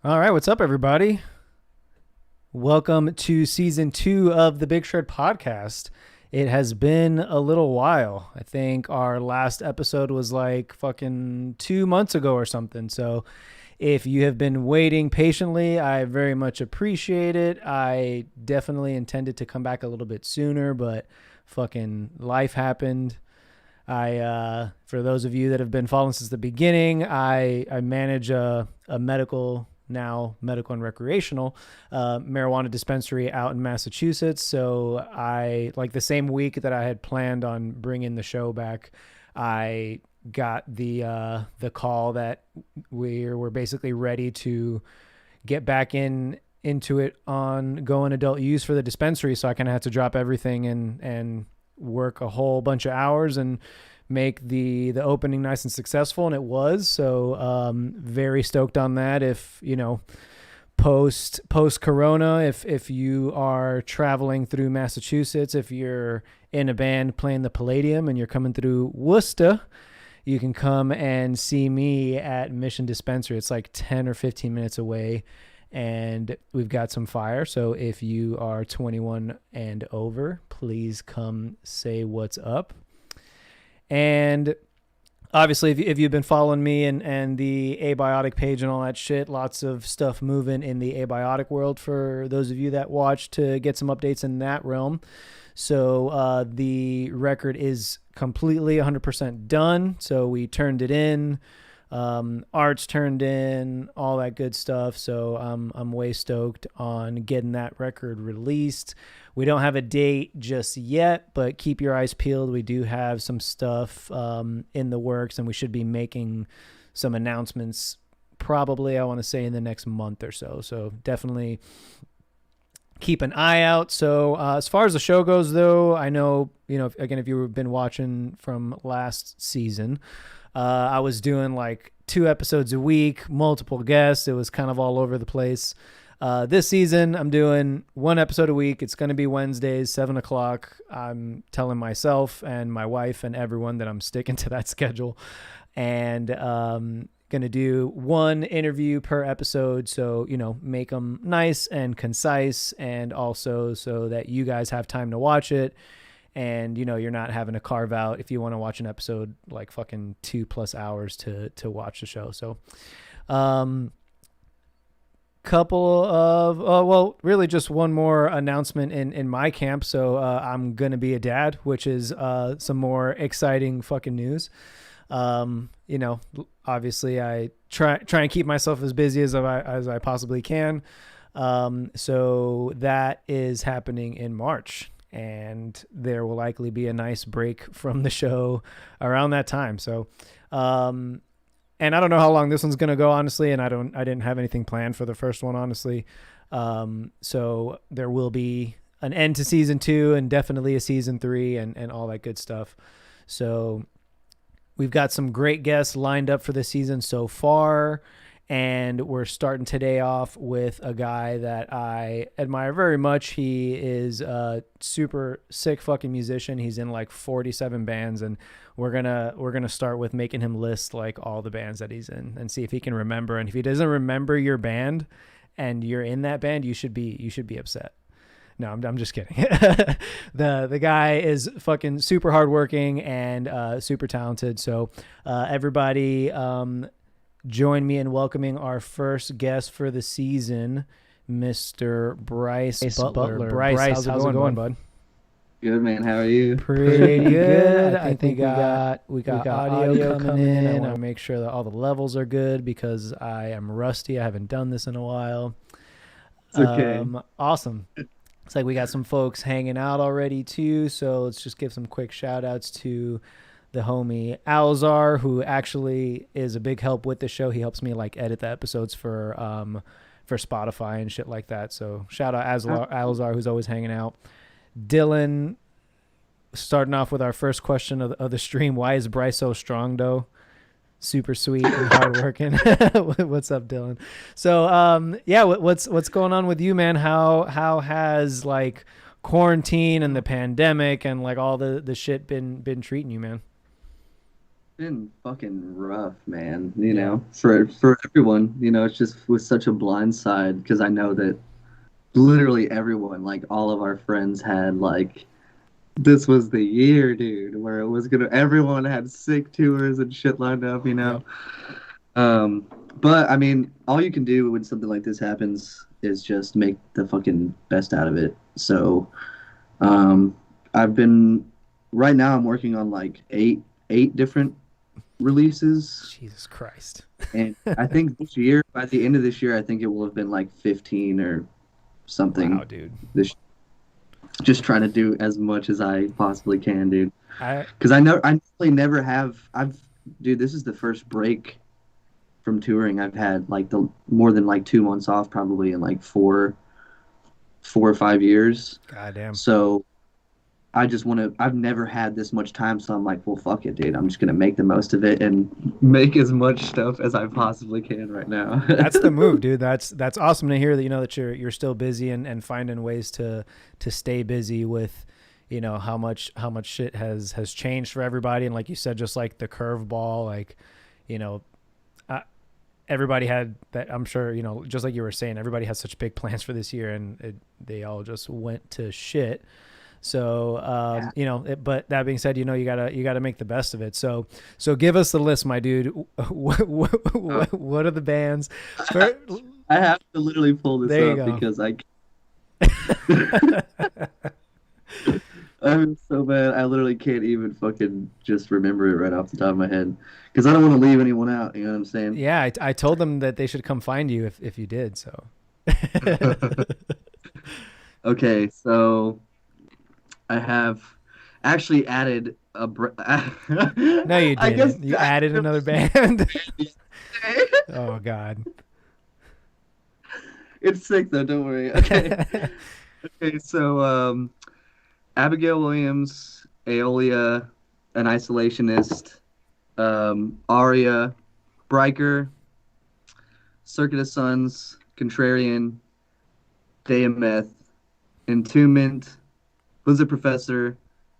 All right, what's up, everybody? Welcome to season 2 of the Big Shred podcast. It has been a little while. I think our last episode was like fucking 2 months ago or something. So if you have been waiting patiently, I very much appreciate it. I definitely intended to come back a little bit sooner, but fucking life happened. For those of you that have been following since the beginning, I manage a medical and recreational marijuana dispensary out in Massachusetts. So I, like, the same week that I had planned on bringing the show back, I got the call that we're basically ready to get back into it on going adult use for the dispensary. So I kind of had to drop everything and work a whole bunch of hours and make the opening nice and successful, and it was. So very stoked on that. If post corona, if you are traveling through Massachusetts, if you're in a band playing the Palladium and you're coming through Worcester, you can come and see me at Mission Dispensary. It's like 10 or 15 minutes away, and we've got some fire. So if you are 21 and over, please come say what's up. And obviously, if you've been following me and the abiotic page and all that shit, lots of stuff moving in the abiotic world for those of you that watch, to get some updates in that realm. So the record is completely 100% done. So we turned it in. Art's turned in, all that good stuff. So I'm way stoked on getting that record released. We don't have a date just yet, but keep your eyes peeled. We do have some stuff in the works, and we should be making some announcements probably, I want to say, in the next month or so. So definitely keep an eye out. So as far as the show goes, though, I know, again, if you've been watching from last season, I was doing like 2 episodes a week, multiple guests. It was kind of all over the place. This season, I'm doing 1 episode a week. It's going to be Wednesdays, 7 o'clock. I'm telling myself and my wife and everyone that I'm sticking to that schedule. And going to do 1 interview per episode. So, make them nice and concise, and also so that you guys have time to watch it. And, you're not having to carve out, if you want to watch an episode, like fucking 2+ hours to watch the show. So, couple of, really just one more announcement in my camp. So, I'm going to be a dad, which is some more exciting fucking news. Obviously I try and keep myself as busy as I possibly can. So that is happening in March. And there will likely be a nice break from the show around that time. So, and I don't know how long this one's going to go, honestly. And I didn't have anything planned for the first one, honestly. So there will be an end to season 2 and definitely a season 3 and all that good stuff. So we've got some great guests lined up for the season so far. And we're starting today off with a guy that I admire very much. He is a super sick fucking musician. He's in like 47 bands, and we're gonna start with making him list like all the bands that he's in and see if he can remember. And if he doesn't remember your band and you're in that band, you should be upset. No, I'm just kidding. The guy is fucking super hardworking and super talented. So everybody, join me in welcoming our first guest for the season, Mr. Bryce Butler. Bryce, how's it going, bud? Good, man. How are you? Pretty good. I think we got audio coming in. I want to make sure that all the levels are good because I am rusty. I haven't done this in a while. It's okay. Awesome. It's like we got some folks hanging out already too. So let's just give some quick shout outs to the homie Alzar, who actually is a big help with the show. He helps me like edit the episodes for Spotify and shit like that. So shout out Alzar, who's always hanging out. Dylan, starting off with our first question of the stream. Why is Bryce so strong though? Super sweet and hardworking. What's up, Dylan? So what's going on with you, man? How has like quarantine and the pandemic and like all the shit been treating you, man? been fucking rough, man. Yeah. For everyone. It's just was such a blind side because I know that literally everyone, like all of our friends, had like this was the year, dude, where it was gonna. Everyone had sick tours and shit lined up. Yep. Um, but I mean, all you can do when something like this happens is just make the fucking best out of it. So, um, I've been right now. I'm working on like eight different releases, Jesus Christ. and I think this year, by the end of this year, I think it will have been like 15 or Wow, something. dude. This just trying to do as much as I possibly can, dude. I Because I really never have. Dude, this is the first break from touring I've had like the more than like 2 months off probably in like 4 or 5 years. goddamn. So I just want to. I've never had this much time, so I'm like, well, fuck it, dude. I'm just gonna make the most of it and make as much stuff as I possibly can right now. That's the move, dude. That's awesome to hear that that you're still busy and finding ways to stay busy with how much shit has changed for everybody, and like you said, just like the curveball, like you know uh, everybody had that. I'm sure just like you were saying, everybody has such big plans for this year, and they all just went to shit. So Yeah. but that being said, you gotta make the best of it. So give us the list, my dude. Uh, What are the bands? I have to literally pull this There you up go. because I'm so bad. I literally can't even fucking just remember it right off the top of my head because I don't want to leave anyone out. You know what I'm saying? Yeah, I told them that they should come find you if you did. So Okay, so I have actually added no, you I guess didn't. You I added did another band. Oh God. It's sick though, don't worry. Okay. Okay, so Abigail Williams, Aeolia, An Isolationist, Aria, Bryker, Circuit of Suns, Contrarian, Deameth, Entombment, Blizzard Professor,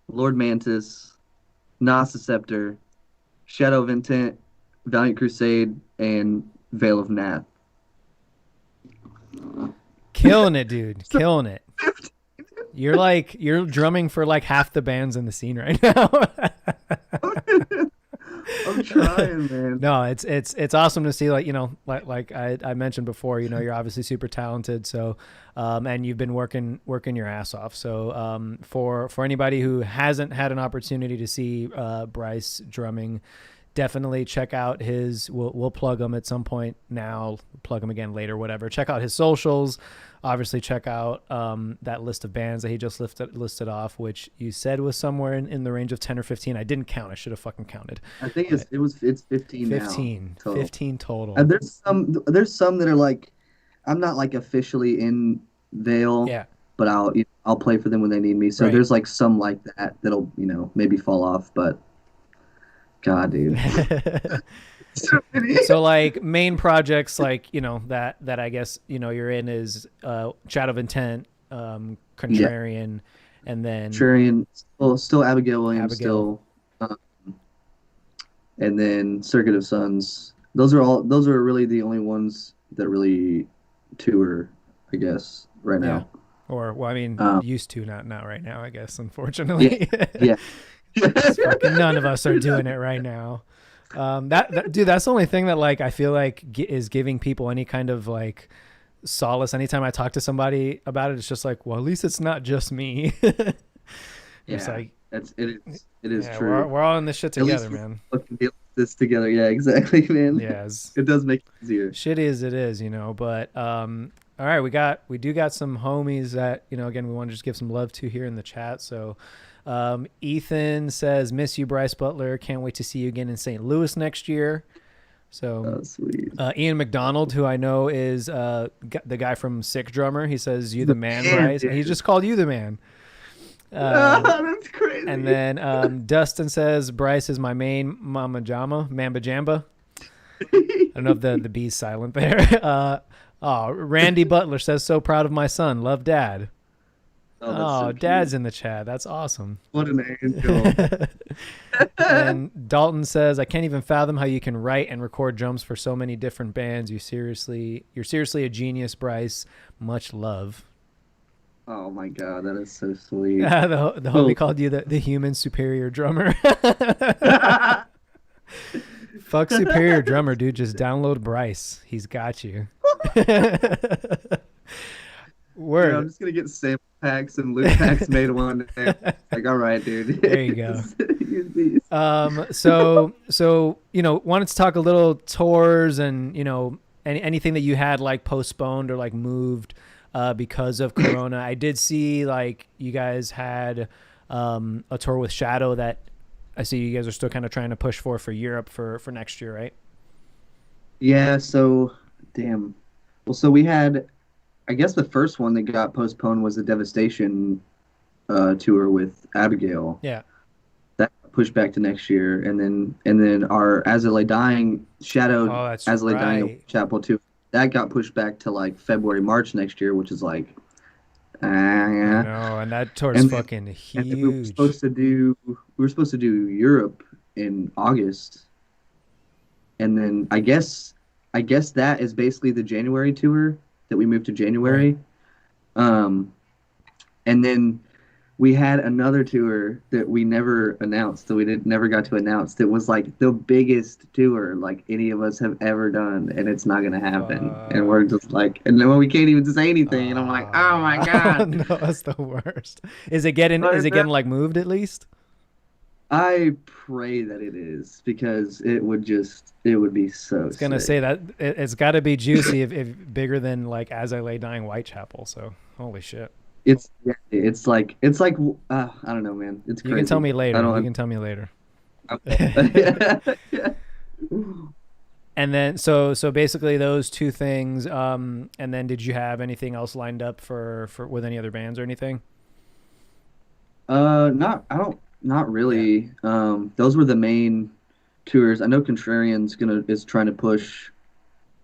Lord Mantis, Nasa Scepter, Shadow of Intent, Valiant Crusade, and Veil of Nath. Killing it, dude. So Killing it. You're drumming for like half the bands in the scene right now. I'm trying, man. No, it's awesome to see, like I mentioned before, you're obviously super talented. So and you've been working your ass off. So for anybody who hasn't had an opportunity to see Bryce drumming, definitely check out his. We'll plug him at some point now. Plug him again later, whatever. Check out his socials. Obviously, check out that list of bands that he just listed off, which you said was somewhere in the range of 10 or 15. I didn't count. I should have fucking counted. I think But it's 15 now 15, total. 15 total. And there's some that are like I'm not like officially in Vale, Yeah, but I'll play for them when they need me. So right. there's like some like that that'll maybe fall off, but God, dude. So many. So like main projects like that I guess you're in is Chat of Intent, Yeah, Contrarian, and then Shurian, still Abigail Williams, Abigail. still, and then Circuit of Suns. Those are really the only ones that really tour, I guess, right Yeah. now. Or well, I mean, Um, used to, not right now, I guess, yeah, unfortunately. yeah. Because fucking none of us are doing it right now. Dude, that's the only thing that like I feel like is giving people any kind of like solace. Anytime I talk to somebody about it, it's just like, well, at least it's not just me. It's Yeah, like, it is yeah, true. we're all in this shit At least together, we man. fucking deal with this together. Yeah, exactly, man. Yeah, as It does make it easier. shitty as it is, but all right, we do got some homies that again we want to just give some love to here in the chat. So Ethan says, miss you, Bryce Butler, can't wait to see you again in St. Louis next year. So Oh, sweet. Ian McDonald, who I know is the guy from Sick Drummer, he says, you the The man, man, Bryce, and he dude. just called you the man. That's And crazy. then Dustin says, Bryce is my main mama jama mamba jamba. I don't know if the B's silent there. Randy Butler says, so proud of my son, love dad. Oh, that's Oh, so Dad's cute. in the chat. That's awesome. What an angel. And Dalton says, "I can't even fathom how you can write and record drums for so many different bands. You're seriously a genius, Bryce. Much love." Oh my God, that is so sweet. The homie Well, called you the human superior drummer. Fuck superior drummer, dude. Just download Bryce. He's got you. dude, I'm Word. just gonna get sample packs and loop packs made one day. Like, all right, dude. There you go. Use these. So wanted to talk a little tours and anything that you had like postponed or like moved because of Corona. I did see like you guys had a tour with Shadow that I see you guys are still kind of trying to push for Europe for next year, right? Yeah, so damn. Well, so we had, I guess the first one that got postponed was the Devastation tour with Abigail. Yeah. That got pushed back to next year, and then our As I Lay Dying Shadow Oh, that's As I Lay Dying at right. Chapel 2, that got pushed back to like February March next year, which is like I yeah. know, and that tour's And then fucking and then we were huge. supposed to do Europe in August, and then I guess that is basically the January tour that we moved to Right. January. Um, and then we had another tour that we never announced, that we did never got to announce. That was like the biggest tour like any of us have ever done, and it's not gonna happen. And we're Fuck. just like, and then we can't even say anything. And I'm like, oh my God. No, that's the worst. Is it getting like moved at least? I pray that it is, because it would be so It's gonna say sick. that it's got to be juicy if bigger than like As I Lay Dying Whitechapel. So holy shit. It's yeah, it's like I don't know, man. It's You can tell crazy. me I later. You don't. can tell me later. I won't. Yeah. And then so basically those two things. And then did you have anything else lined up for with any other bands or anything? Not I don't not Yeah. really. Those were the main tours. I know Contrarian's gonna is trying to push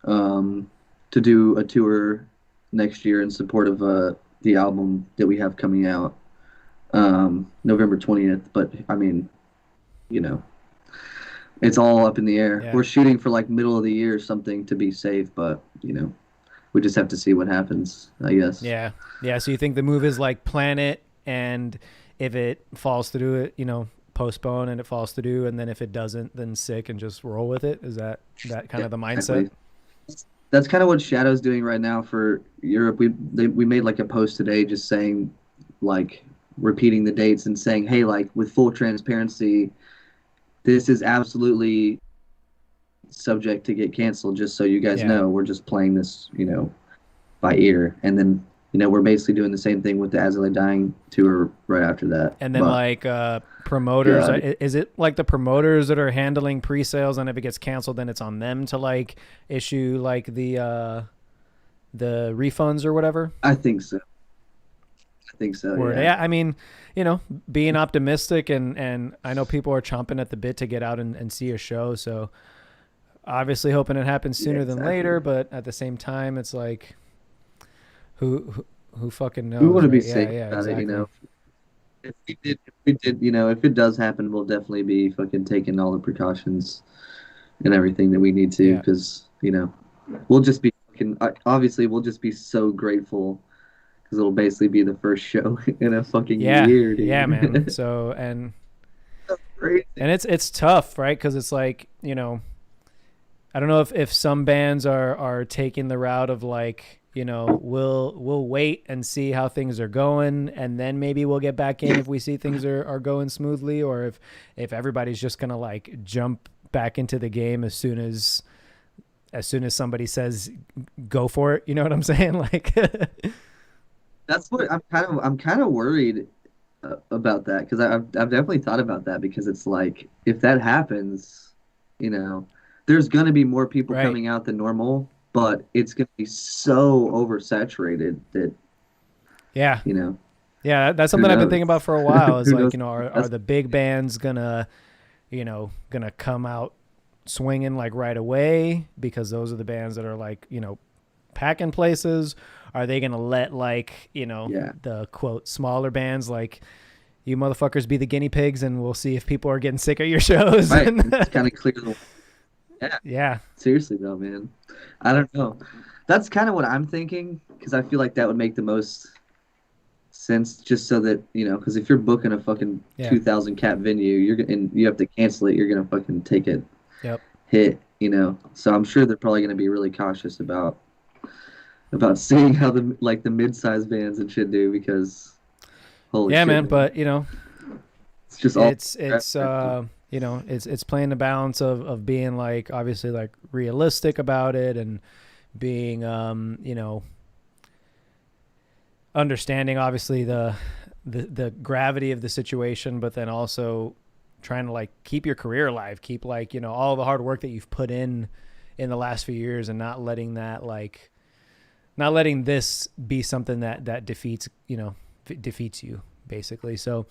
um to do a tour next year in support of the album that we have coming out November 20th. But I mean, you know, it's all up in the air. Yeah. We're shooting for like middle of the year or something to be safe, but we just have to see what happens, I guess. Yeah. Yeah. So you think the move is like plan it, and if it falls through, it postpone, and it falls through, and then if it doesn't, then sick and just roll with it. Is that kind Yeah, of the mindset? exactly. That's kind of what Shadow's doing right now for Europe. We made like a post today just saying, like, repeating the dates and saying, hey, like, with full transparency, this is absolutely subject to get canceled. Just so you guys Yeah. know, we're just playing this, by ear. And then, we're basically doing the same thing with the As I Lay Dying tour right after that. And then But like promoters, God, is it like the promoters that are handling pre-sales, and if it gets canceled, then it's on them to like issue like the refunds or whatever? I think so. I think so. Word. Yeah. Yeah, I mean, being optimistic, and I know people are chomping at the bit to get out and see a show, so obviously hoping it happens Yeah. sooner than later, Exactly. but at the same time it's like who fucking We knows, want to be right? Yeah, safe yeah, about it. exactly. If it does happen, we'll definitely be fucking taking all the precautions and everything that we need to, Yeah. because we'll just be fucking. Obviously, we'll just be so grateful, because it'll basically be the first show in a fucking Yeah. year, Yeah, man. dude. So That's crazy. and it's tough, right? Because it's like I don't know if some bands are taking the route of like we'll wait and see how things are going, and then maybe we'll get back in if we see things are going smoothly, or if everybody's just gonna like jump back into the game as soon as somebody says go for it. You know what I'm saying? Like That's what I'm kind of worried about that, because I've definitely thought about that, because it's like, if that happens, you know, there's gonna be more people right. coming out than normal, but it's gonna be so oversaturated that Yeah. you know Yeah, that's who something I've been knows. thinking about for a while. Is Who like, knows? are That's the big bands gonna come out swinging like right away, because those are the bands that are like, packing places? Are they going to let like, Yeah. the quote smaller bands like you motherfuckers be the guinea pigs and we'll see if people are getting sick at your shows? Right. It's kind of clear. Yeah. Yeah. Seriously though, man. I don't know. That's kind of what I'm thinking because I feel like that would make the most sense just so that, because if you're booking a fucking Yeah. 2,000 cap venue, and you have to cancel it, you're going to fucking take a Yep. hit. So I'm sure they're probably going to be really cautious about seeing how the mid-sized bands and shit do because holy Yeah, shit, man. man. But It's just all it's playing the balance of being like obviously like realistic about it and being understanding obviously the gravity of the situation, but then also trying to like keep your career alive, keep like all the hard work that you've put in the last few years, and not letting this be something that defeats you basically. So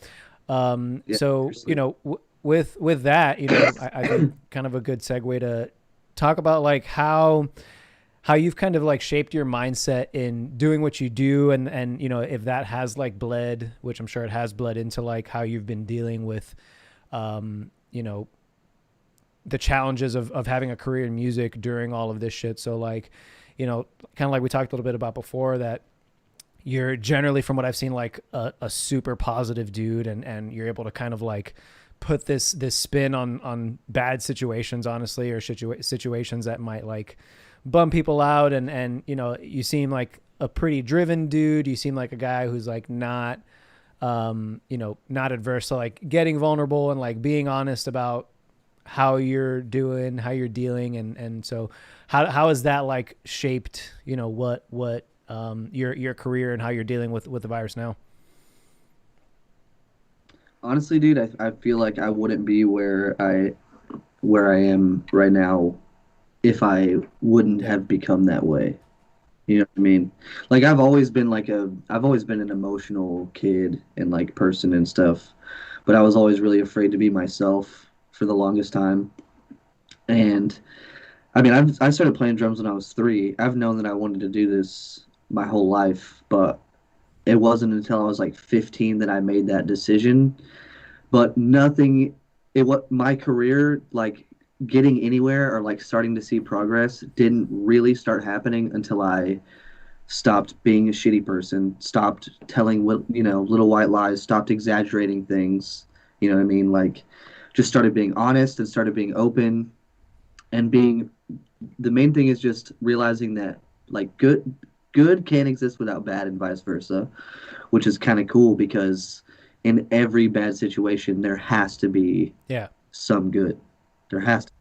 yeah, so seriously. with that, I think kind of a good segue to talk about like how you've kind of like shaped your mindset in doing what you do, and if that has like bled, which I'm sure it has bled, into like how you've been dealing with you know the challenges of having a career in music during all of this shit. So like kind of like we talked a little bit about before, that you're generally, from what I've seen, like a super positive dude, and you're able to kind of like put this spin on bad situations, honestly, or situations that might like bum people out, and you seem like a pretty driven dude. You seem like a guy who's like not not adverse to like getting vulnerable and like being honest about how you're doing, how you're dealing, and so how has that like shaped what your career and how you're dealing with the virus now? Honestly, dude, I feel like I wouldn't be where I am right now if I wouldn't Yeah. have become that way. You know what I mean? Like I've always been an emotional kid and like person and stuff, but I was always really afraid to be myself for the longest time. And I mean, I started playing drums when I was 3. I've known that I wanted to do this my whole life, but it wasn't until I was like 15 that I made that decision. But nothing, it what my career, like getting anywhere or like starting to see progress, didn't really start happening until I stopped being a shitty person, stopped telling little white lies, stopped exaggerating things. You know what I mean? Like just started being honest and started being open and being the main thing is just realizing that like good can't exist without bad and vice versa, which is kind of cool because in every bad situation there has to be Yeah. some good. There has to.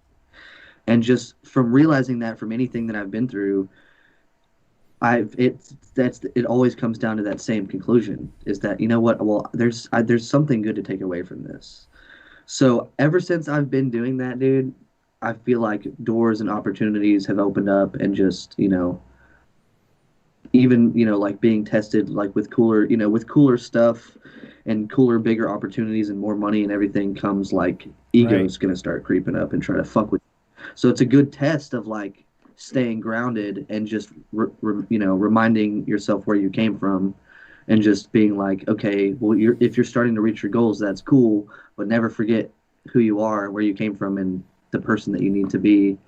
And just from realizing that from anything that I've been through, it always comes down to that same conclusion is that you know what, well there's something good to take away from this. So ever since I've been doing that, dude, I feel like doors and opportunities have opened up and just, even, like being tested like with cooler stuff and cooler, bigger opportunities and more money and everything comes like Right. ego's gonna start creeping up and try to fuck with you. So it's a good test of like staying grounded and just reminding yourself where you came from and just being like, okay, well, if you're starting to reach your goals, that's cool, but never forget who you are, where you came from, and the person that you need to be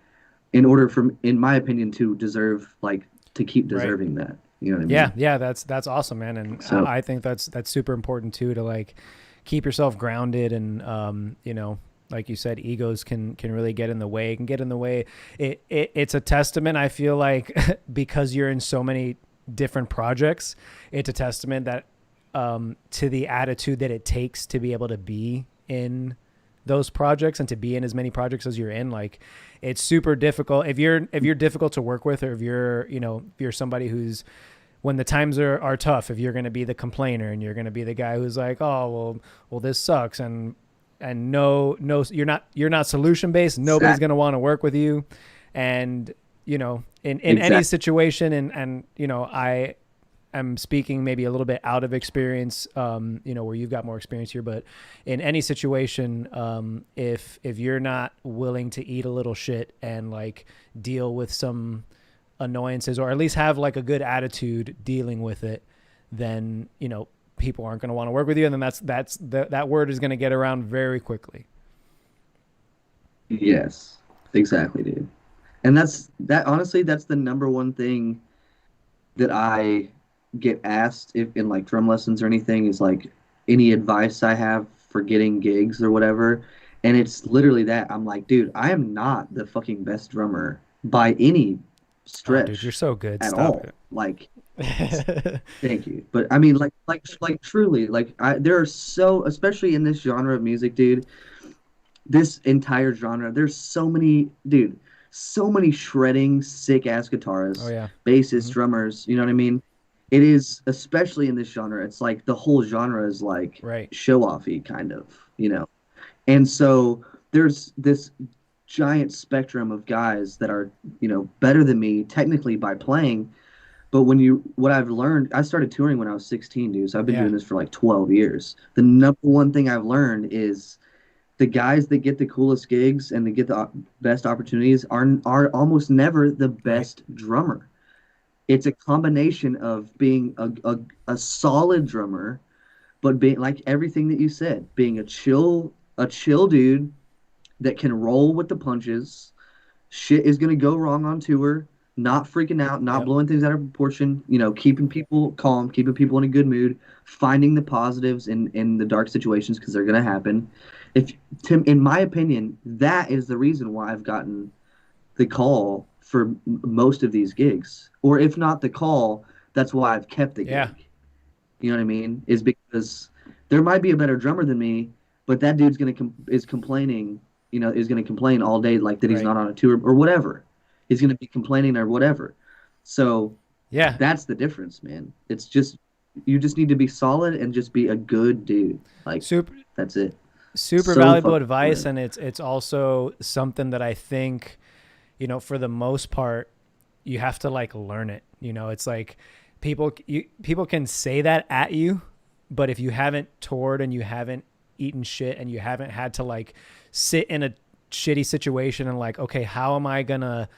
in order, from, in my opinion, to deserve like to keep Right. deserving that. You know what I Yeah. mean? Yeah. That's awesome, man. And So I think that's super important too, to like keep yourself grounded, and like you said, egos can really get in the way. It can get in the way. It's a testament, I feel like, because you're in so many different projects. It's a testament that to the attitude that it takes to be able to be in those projects and to be in as many projects as you're in. Like it's super difficult if you're difficult to work with, or if you're somebody who's, when the times are tough, if you're going to be the complainer and you're going to be the guy who's like, oh, well, this sucks. And no, you're not solution based. Nobody's exactly, going to want to work with you. And, in any exactly, situation, and I am speaking maybe a little bit out of experience, where you've got more experience here, but in any situation, if you're not willing to eat a little shit and like deal with some annoyances, or at least have like a good attitude dealing with it, then people aren't going to want to work with you, and then that word is going to get around very quickly. Yes, exactly, dude. And honestly, that's the number one thing that I get asked if in like drum lessons or anything is like any advice I have for getting gigs or whatever. And it's literally that. I'm like, dude, I am not the fucking best drummer by any Oh, dude, you're stretch so good. at Stop all. it. Like, thank you. But I mean, like truly, like there are so, especially in this genre of music, dude, this entire genre, there's so many, dude, so many shredding, sick ass Oh guitarists, yeah. bassists, Hmm. drummers. You know what I mean? It is, especially in this genre, it's like the whole genre is like Right. show offy kind of, you know. And so there's this giant spectrum of guys that are, better than me technically by playing. But what I've learned, I started touring when I was 16, dude. So I've been Yeah. doing this for like 12 years. The number one thing I've learned is the guys that get the coolest gigs and that get the best opportunities are almost never the Right. best drummer. It's a combination of being a solid drummer, but being like everything that you said, being a chill dude that can roll with the punches. Shit is gonna go wrong on tour. Not freaking out, not Yep. blowing things out of proportion. Keeping people calm, keeping people in a good mood, finding the positives in the dark situations because they're gonna happen. If Tim, in my opinion, that is the reason why I've gotten the call for most of these gigs, or if not the call, that's why I've kept the Yeah. gig. You know what I mean? Is because there might be a better drummer than me, but that dude's is complaining. Is gonna complain all day like that he's Right. not on a tour or whatever. He's gonna be complaining or whatever. So Yeah. that's the difference, man. It's just you just need to be solid and just be a good dude. Like Super that's it. super So valuable fucking advice, important. and it's also something that I think, for the most part, you have to like learn it. It's like people can say that at you, but if you haven't toured and you haven't eaten shit and you haven't had to like sit in a shitty situation and like, okay, how am I gonna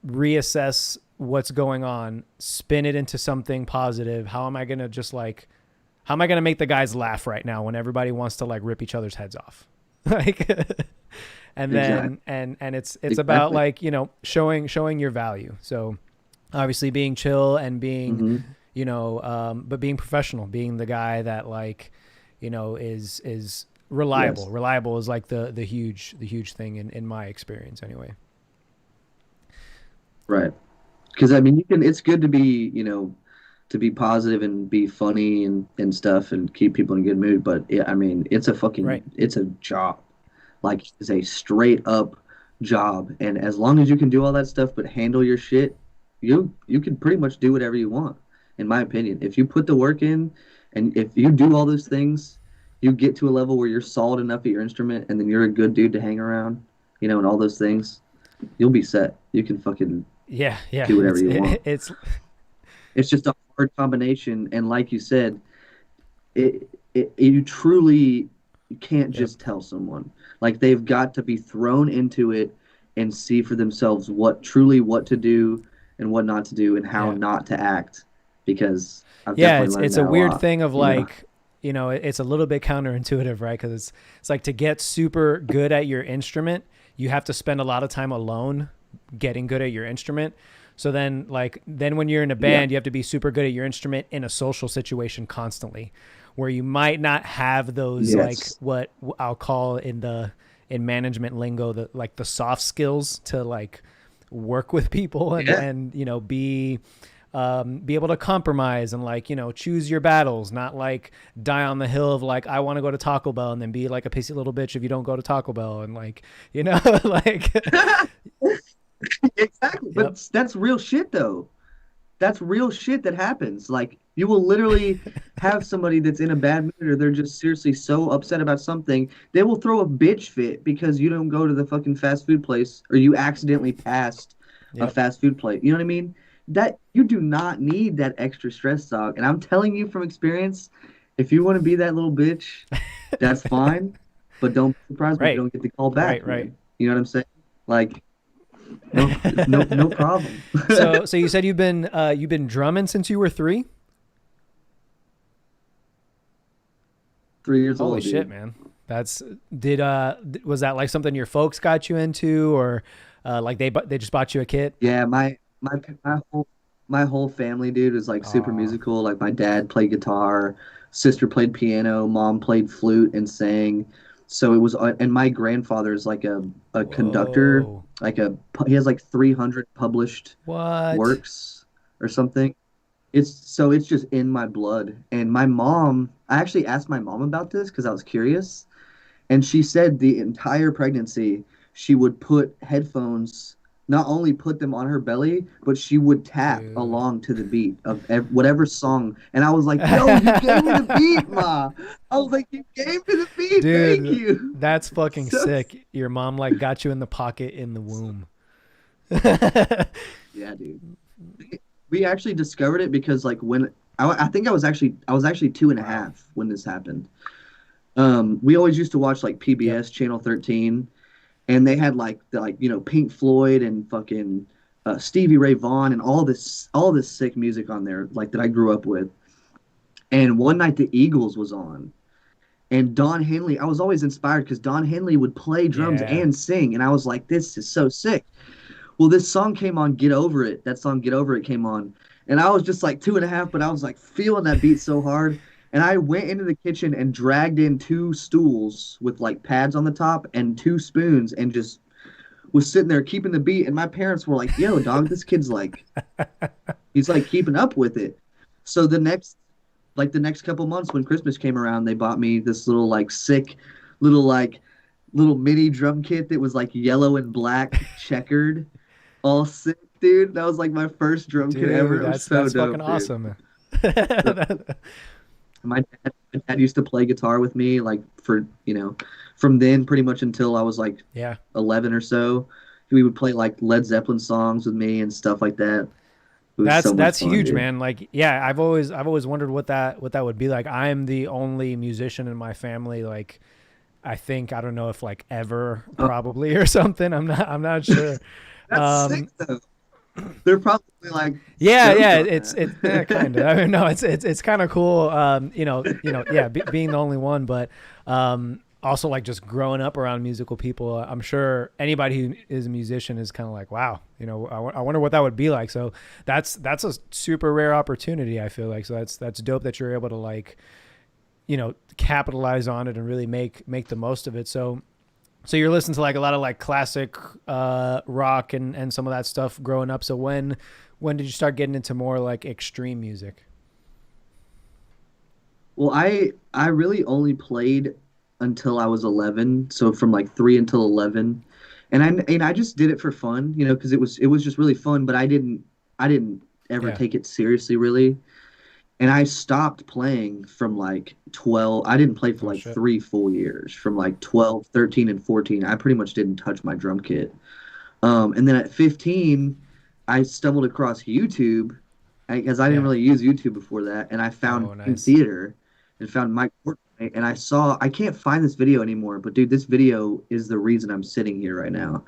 reassess what's going on, spin it into something positive? How am I gonna just like, how am I gonna make the guys laugh right now when everybody wants to like rip each other's heads off? Like, and Exactly. then and it's about Exactly. like, showing your value. So obviously being chill and being, Hmm. but being professional, being the guy that like, is reliable. Yes. Reliable is like the huge thing in my experience anyway. Right. Because I mean, it's good to be, to be positive and be funny and stuff and keep people in a good mood. But yeah, I mean, Right. it's a job. Like it's a straight up job. And as long as you can do all that stuff but handle your shit, you can pretty much do whatever you want, in my opinion. If you put the work in and if you do all those things, you get to a level where you're solid enough at your instrument and then you're a good dude to hang around, and all those things, you'll be set. You can fucking Yeah, yeah. do whatever It's you want. it's It's just a hard combination, and like you said, you truly can't yep. just tell someone. Like they've got to be thrown into it and see for themselves what to do and what not to do and how Yeah. not to act. Because I've Yeah, definitely it's learned it's a that a weird lot. thing of You know. like, it's a little bit counterintuitive, right? Because it's like to get super good at your instrument, you have to spend a lot of time alone getting good at your instrument. So then when you're in a Yeah. band, you have to be super good at your instrument in a social situation constantly, where you might not have those like Yes. what I'll call in management lingo the soft skills to like work with people and Yeah. be able to compromise and like choose your battles, not like die on the hill of like I want to go to Taco Bell and then be like a pissy little bitch if you don't go to Taco Bell and like like Exactly. yep. But that's real shit, though. That's real shit that happens. Like you will literally have somebody that's in a bad mood or they're just seriously so upset about something, they will throw a bitch fit because you don't go to the fucking fast food place or you accidentally passed a Yep. fast food plate. You know what I mean? That you do not need that extra stress dog. And I'm telling you from experience, if you want to be that little bitch, that's fine, but don't be surprised when you Right. don't get the call Right. back, Right. man. You know what I'm saying? Like no problem. So you said you've been drumming since you were 3? 3 years Holy old, shit, dude. man. That's did Was that like something your folks got you into, or like they just bought you a kit? Yeah, my whole family, dude, is like super Oh, musical. Like my dad played guitar, sister played piano, mom played flute and sang. So it was, and my grandfather is like a conductor, whoa. he has like 300 published What? works or something. It's just in my blood. And my mom, I actually asked my mom about this because I was curious. And she said the entire pregnancy, she would put headphones, not only put them on her belly, but she would tap Dude. along to the beat of whatever song. And I was like, yo, you gave me the beat, Ma. I was like, you gave me the beat. Thank Dude, you. that's fucking So, sick. Your mom like got you in the pocket in the womb. yeah, dude. We actually discovered it because like when I think I was actually two and a Wow. half when this happened. We always used to watch like Yep. PBS Channel 13, and they had like Pink Floyd and fucking Stevie Ray Vaughan and all this sick music on there like that I grew up with. And one night the Eagles was on, and Don Henley. I was always inspired because Don Henley would play drums Yeah. and sing, and I was like, this is so sick. Well, this song came on, Get Over It. That song, Get Over It, came on. And I was just like two and a half, but I was like feeling that beat so hard. And I went into the kitchen and dragged in two stools with like pads on the top and two spoons and just was sitting there keeping the beat. And my parents were like, yo, dog, this kid's like, he's like keeping up with it. So the next couple months when Christmas came around, they bought me this little like sick little like little mini drum kit that was like yellow and black checkered, all sick, dude. That was like my first drum kit ever. Dude, It was so that's fucking dope, dude. awesome. So my dad used to play guitar with me, like from then pretty much until I was like Yeah. 11 or so. He would play like Led Zeppelin songs with me and stuff like that. It was so much That's fun, huge, dude. man. Like, yeah, I've always wondered what that would be like. I'm the only musician in my family. Like, I think I don't know if like ever Oh, probably or something. I'm not sure. that's sick Um, though. They're probably like yeah, stoked yeah, on that. it's kind of. I mean, no, it's kind of cool. Yeah, being the only one, but also like just growing up around musical people. I'm sure anybody who is a musician is kind of like, wow, I wonder what that would be like. So that's a super rare opportunity. I feel like so that's dope that you're able to like capitalize on it and really make the most of it. So you're listening to like a lot of like classic rock and some of that stuff growing up. So when did you start getting into more like extreme music? Well, I really only played until I was 11, so from like 3 until 11. And I just did it for fun, because it was just really fun, but I didn't ever Yeah. take it seriously really. And I stopped playing from like 12. I didn't play for Oh like shit. 3 full years. From like 12, 13 and 14, I pretty much didn't touch my drum kit. And then at 15, I stumbled across YouTube because I didn't Yeah. really use YouTube before that, and I found Oh Dream nice. Theater and found Mike Portnoy, and I can't find this video anymore, but dude, this video is the reason I'm sitting here right now.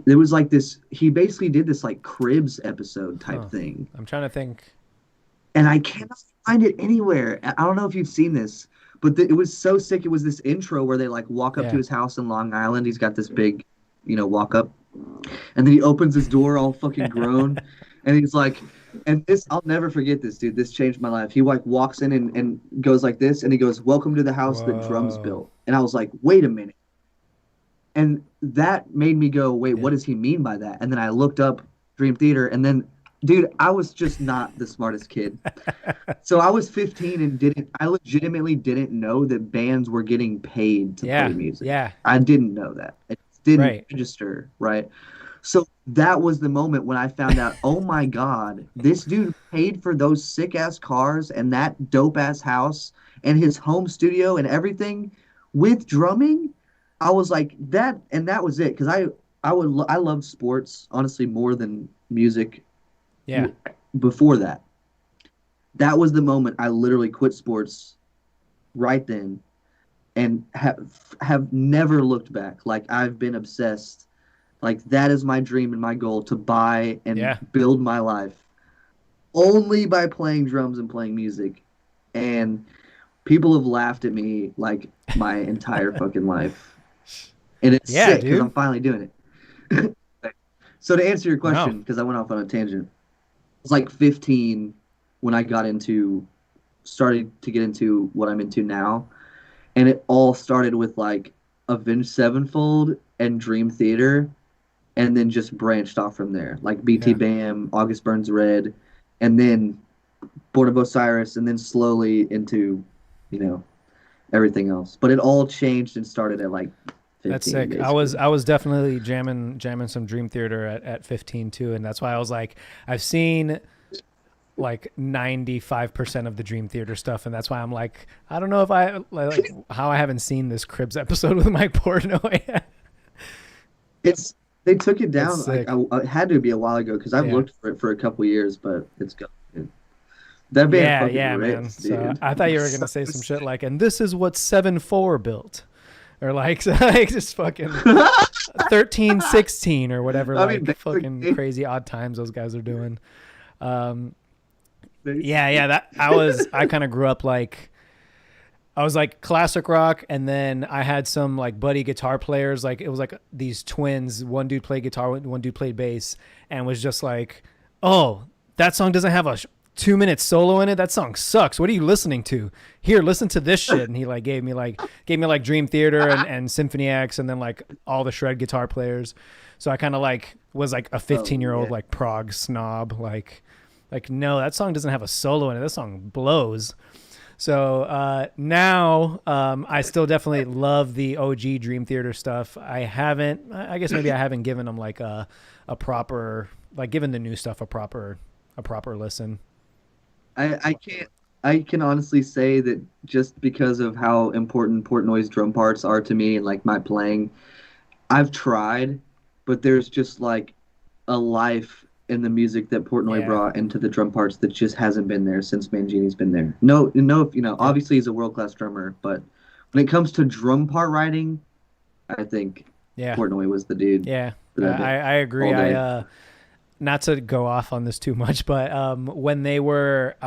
There was like this, he basically did this like Cribs episode type Huh. thing, I'm trying to think. and I cannot find it anywhere. I don't know if you've seen this, but it was so sick. It was this intro where they like walk up to Yeah. his house in Long Island. He's got this big, walk up, and then he opens his door all fucking grown, and he's like, and this, I'll never forget this, dude. This changed my life. He like walks in and goes like this, and he goes, "Welcome to the house that drums Whoa. built." And I was like, wait a minute. And that made me go, wait, Yeah. what does he mean by that? And then I looked up Dream Theater, and then, dude, I was just not the smartest kid. So I was 15 and I legitimately didn't know that bands were getting paid to play Yeah. music. Yeah. I didn't know that. It didn't Right. register, right? So that was the moment when I found out, oh my God, this dude paid for those sick ass cars and that dope ass house and his home studio and everything with drumming. I was like that, and that was it. Because I loved sports honestly more than music Yeah. before that. That was the moment I literally quit sports right then and have never looked back. Like I've been obsessed Like that is my dream and my goal to buy and Yeah. build my life only by playing drums and playing music. And people have laughed at me like my entire fucking life. And it's Yeah, sick because I'm dude. finally doing it. So to answer your No. question, because I went off on a tangent, I was like 15 when I started to get into what I'm into now. And it all started with like Avenged Sevenfold and Dream Theater, and then just branched off from there. Like BT Yeah. Bam, August Burns Red, and then Born of Osiris, and then slowly into, you know, everything else. But it all changed and started at like That's 15, sick. I was basically. I was definitely jamming some Dream Theater at 15 too, and that's why I was like, I've seen like 95% of the Dream Theater stuff, and that's why I'm like, I don't know if I like how I haven't seen this Cribs episode with Mike Portnoy. It's they took it That's down. sick. It had to be a while ago because I've Yeah. looked for it for a couple years, but it's gone. Dude. That band Yeah, fucking yeah, man. rips, So dude. I thought you were So gonna say some shit sick. like, and this is what 7-4 built, or like, like just fucking 13-16 or whatever, I mean, like fucking crazy odd times those guys are doing. Um, yeah, basically. yeah. That I kind of grew up like I was like classic rock, and then I had some like buddy guitar players. Like it was like these twins. One dude played guitar, one dude played bass, and was just like, "Oh, that song doesn't have a 2 minute solo in it. That song sucks. What are you listening to? Here, listen to this shit." And he like gave me like Dream Theater and Symphony X, and then like all the shred guitar players. So I kind of like was like a Oh 15-year old yeah. like prog snob, like no, that song doesn't have a solo in it. That song blows. So now I still definitely love the OG Dream Theater stuff. I haven't, I guess maybe I haven't given them like a proper, like given the new stuff a proper listen. I can't. I can honestly say that just because of how important Portnoy's drum parts are to me and like my playing, I've tried, but there's just like a life in the music that Portnoy Yeah. brought into the drum parts that just hasn't been there since Mangini's been there. No, no, Yep. obviously he's a world-class drummer, but when it comes to drum part writing, I think Yeah. Portnoy was the dude Yeah. for that bit I agree. all day. Not to go off on this too much, but when I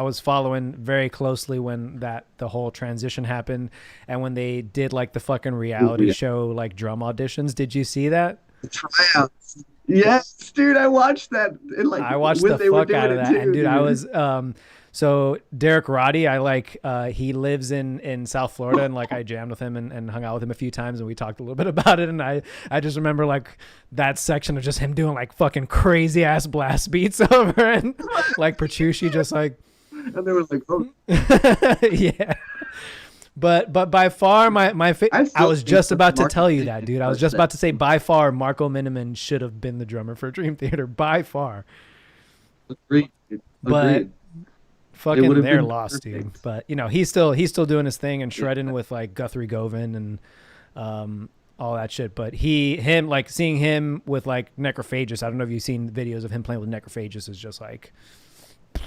was following very closely when the whole transition happened, and when they did like the fucking Ooh, reality yeah. show like drum auditions. Did you see that? The tryouts. Yes, dude, I watched that and like I watched when the they were fuck out doing of it that, and too, dude, I dude. was so Derek Roddy, I like he lives in South Florida, and like I jammed with him and hung out with him a few times, and we talked a little bit about it, and I just remember like that section of just him doing like fucking crazy ass blast beats over, and like Petrucci just like And they were like, "Oh, yeah. But by far I I still was think just about to Marco tell you that, Miniman dude. I was crushed just that. about to say by far Marco Miniman should have been the drummer for Dream Theater by far. Agreed, dude. But Agreed. It would fucking have they're been lost, dude. perfect. But he's still doing his thing and Yeah. shredding with like Guthrie Govan and all that shit. But him like seeing him with like Necrophagus. I don't know if you've seen videos of him playing with Necrophagus is just like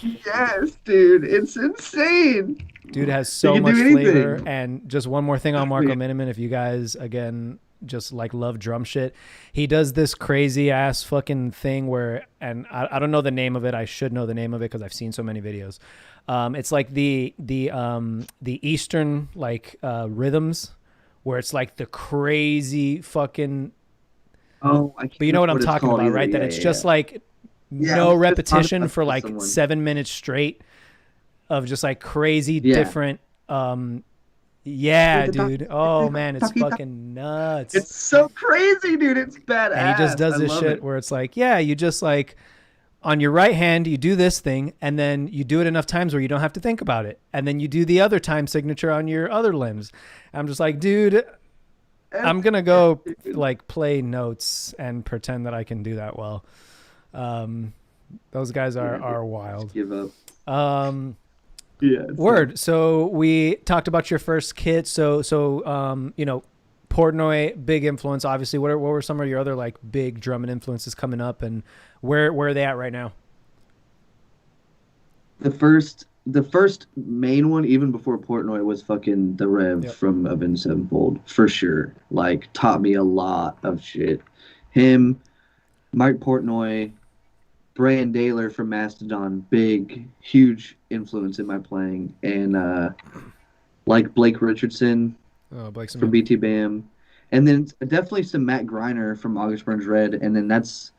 Yes, dude, it's insane. dude has He so can do much flavor. anything. And just one more thing on Marco Miniman, if you guys again just like love drum shit, he does this crazy ass fucking thing where, and I don't know the name of it. I should know the name of it because I've seen so many videos. It's like the Eastern like rhythms where it's like the crazy fucking, Oh, I can't but you know remember what I'm what it's talking called about, either. right? That Yeah, it's yeah, yeah. just like Yeah, I no was just talking repetition about for that with like someone. 7 minutes straight of just like crazy Yeah. different yeah, dude. Oh man, it's fucking nuts. It's so crazy, dude. It's And he just badass. does I this love shit it. where it's like, yeah, you just like on your right hand you do this thing, and then you do it enough times where you don't have to think about it, and then you do the other time signature on your other limbs. I'm just like, dude, I'm gonna Yes, go dude. like play notes and pretend that I can do that well. Um, those guys Yeah, dude. are Just wild. give up. Um, Yeah, it's nuts. Word. So we talked about your first kid. Portnoy, big influence, obviously. What were some of your other like big drumming influences coming up, and where are they at right now? The first main one, even before Portnoy, was fucking the Rev Yep. from Avenged Sevenfold for sure. Like taught me a lot of shit. Him, Mike Portnoy, Brian Daler from Mastodon, big, huge influence in my playing, and like Blake Richardson Oh, Blake's a from man. BT Bam, and then definitely some Matt Griner from August Burns Red, and then that's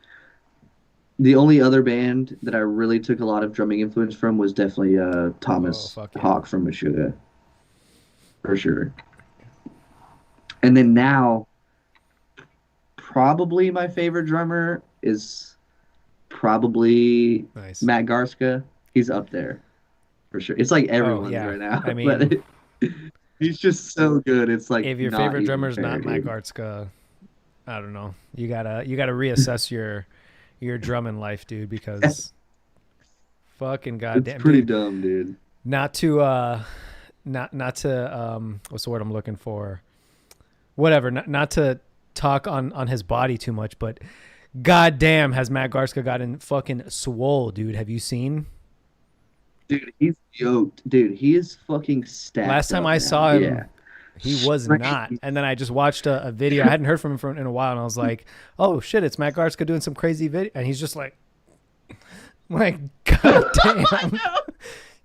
the only other band that I really took a lot of drumming influence from was definitely Oh, Thomas fuck yeah. Hawk from Meshuggah, for sure. And then now, probably my favorite drummer is probably Nice. Matt Garska. He's up there for sure. It's like Oh, everyone's yeah. right now, I but mean, he's just so good. It's like if your not favorite even drummer's fair, not Matt dude. Gartzka, I don't know. You gotta reassess your drumming life, dude, because fucking It's goddamn, pretty dude. dumb, dude. Not to not to what's the word I'm looking for? Whatever. Not to talk on his body too much, but goddamn, has Matt Garska gotten fucking swole, dude? Have you seen? Dude, he's yoked. Dude, he is fucking Last stacked time up I now. saw Yeah. him, he was not. Straight. And then I just watched a video. I hadn't heard from him in a while, and I was like, "Oh shit, it's Matt Garska doing some crazy video." And he's just like, God I damn, know.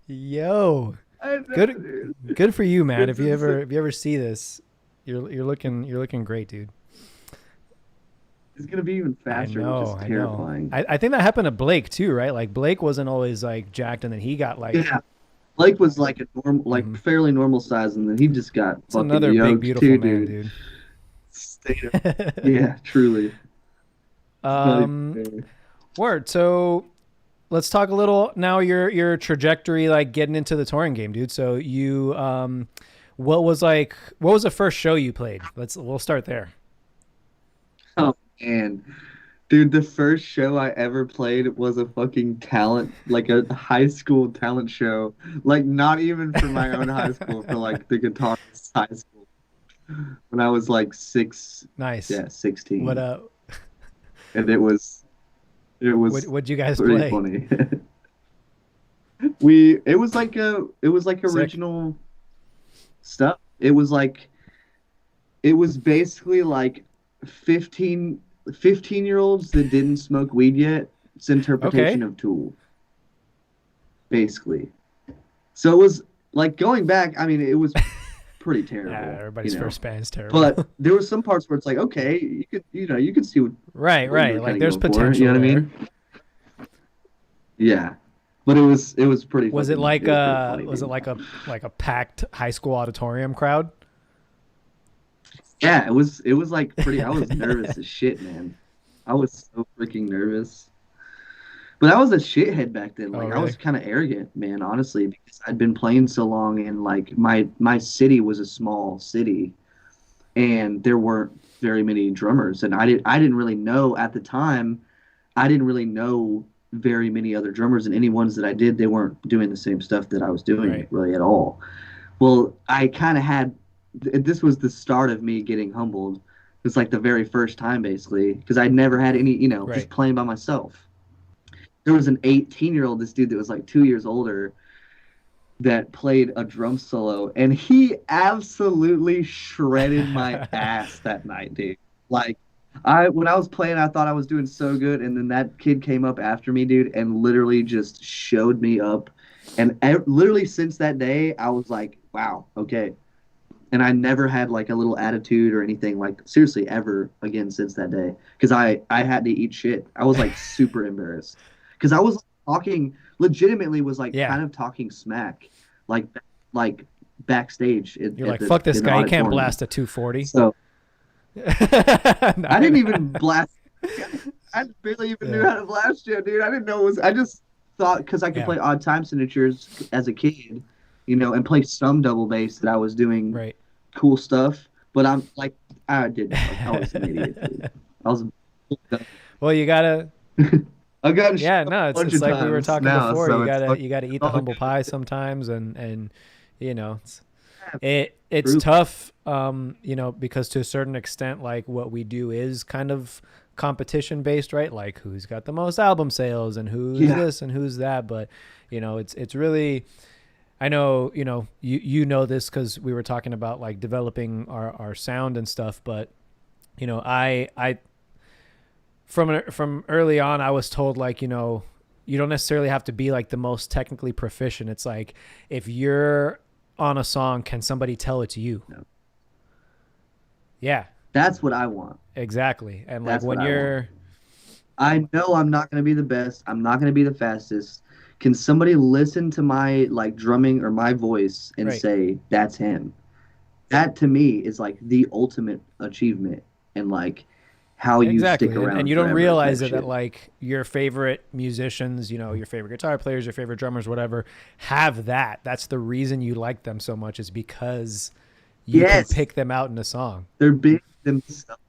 yo, I know, good, dude. good for you, man. It's insane. If you ever see this, you're looking great, dude. It's gonna be even faster, which is I know. terrifying. I think that happened to Blake too, right? Like Blake wasn't always like jacked, and then he got like, Yeah. Blake was like a normal, like mhm. fairly normal size, and then he just got It's fucking another big, yoked beautiful too, man, dude. dude. Straight up. Yeah, truly. It's not even um, fair. word. So let's talk a little now. Your trajectory, like getting into the touring game, dude. So you, what was the first show you played? We'll start there. Oh man, dude, the first show I ever played was a fucking talent, like a high school talent show. Like not even for my own high school, for like the guitarist high school. When I was like Nice. yeah, What 16, and it was what'd you guys pretty play? funny. It was like Sick. original stuff. It was basically like 15 year olds that didn't smoke weed yet. It's interpretation Okay. of Tool, basically. So it was like going back, I mean, it was pretty Yeah, terrible, everybody's first band's terrible. But there was some parts where it's like, okay, you could see Right, what you were right. kind Like of there's going for. You potential know what I there. mean? Yeah. But it was pretty Was it fucking like it was pretty funny, was it dude. like a packed high school auditorium crowd? Yeah, it was like pretty I was nervous as shit, man. I was so freaking nervous. But I was a shithead back then. Oh, Like I really? was kind of arrogant, man, honestly, because I'd been playing so long and like my city was a small city and there weren't very many drummers and I didn't really know at the time. I didn't really know very many other drummers and any ones that I did, they weren't doing the same stuff that I was doing Right. really at all. Well, I kind of had this was the start of me getting humbled. It's like the very first time basically because I'd never had any, just Right. playing by myself. There was an 18-year-old, this dude that was like 2 years older, that played a drum solo, and he absolutely shredded my ass that night, dude. Like, when I was playing, I thought I was doing so good, and then that kid came up after me, dude, and literally just showed me up. And literally since that day, I was like, wow, okay. And I never had like a little attitude or anything like seriously ever again since that day because I had to eat shit. I was like super embarrassed because I was talking legitimately was like Yeah. kind of talking smack like like backstage You're like, fuck this in the guy. He can't auditorium. blast a 240. So I No. didn't even blast. I barely even knew Yeah. how to blast yet, dude. I didn't know it was. I just thought because I could Yeah. play odd time signatures as a kid, and play some double bass that I was doing Right. cool stuff. But I'm like, I didn't. I was an idiot, dude. I was. Well, you gotta. I've gotten shit Yeah. up No, a bunch it's of like we were times talking now, before. so it's You gotta eat the all humble good. pie sometimes, and it's Yeah, it's true. tough, because to a certain extent, like what we do is kind of competition based, right? Like who's got the most album sales and who's Yeah, this and who's that. But it's really, I know, you know this because we were talking about like developing our sound and stuff. But I from early on, I was told like, you don't necessarily have to be like the most technically proficient. It's like if you're on a song, can somebody tell it's you? No. Yeah, That's what I want. exactly. And like That's what when I want. you're I know I'm not going to be the best. I'm not going to be the fastest. Can somebody listen to my like drumming or my voice and right, say that's him? That to me is like the ultimate achievement and like how you stick exactly. And around you don't forever realize type it that shit. like your favorite musicians, your favorite guitar players, your favorite drummers, whatever, have that. That's the reason you like them so much is because you can Yes, pick them out in a song. they're big themselves.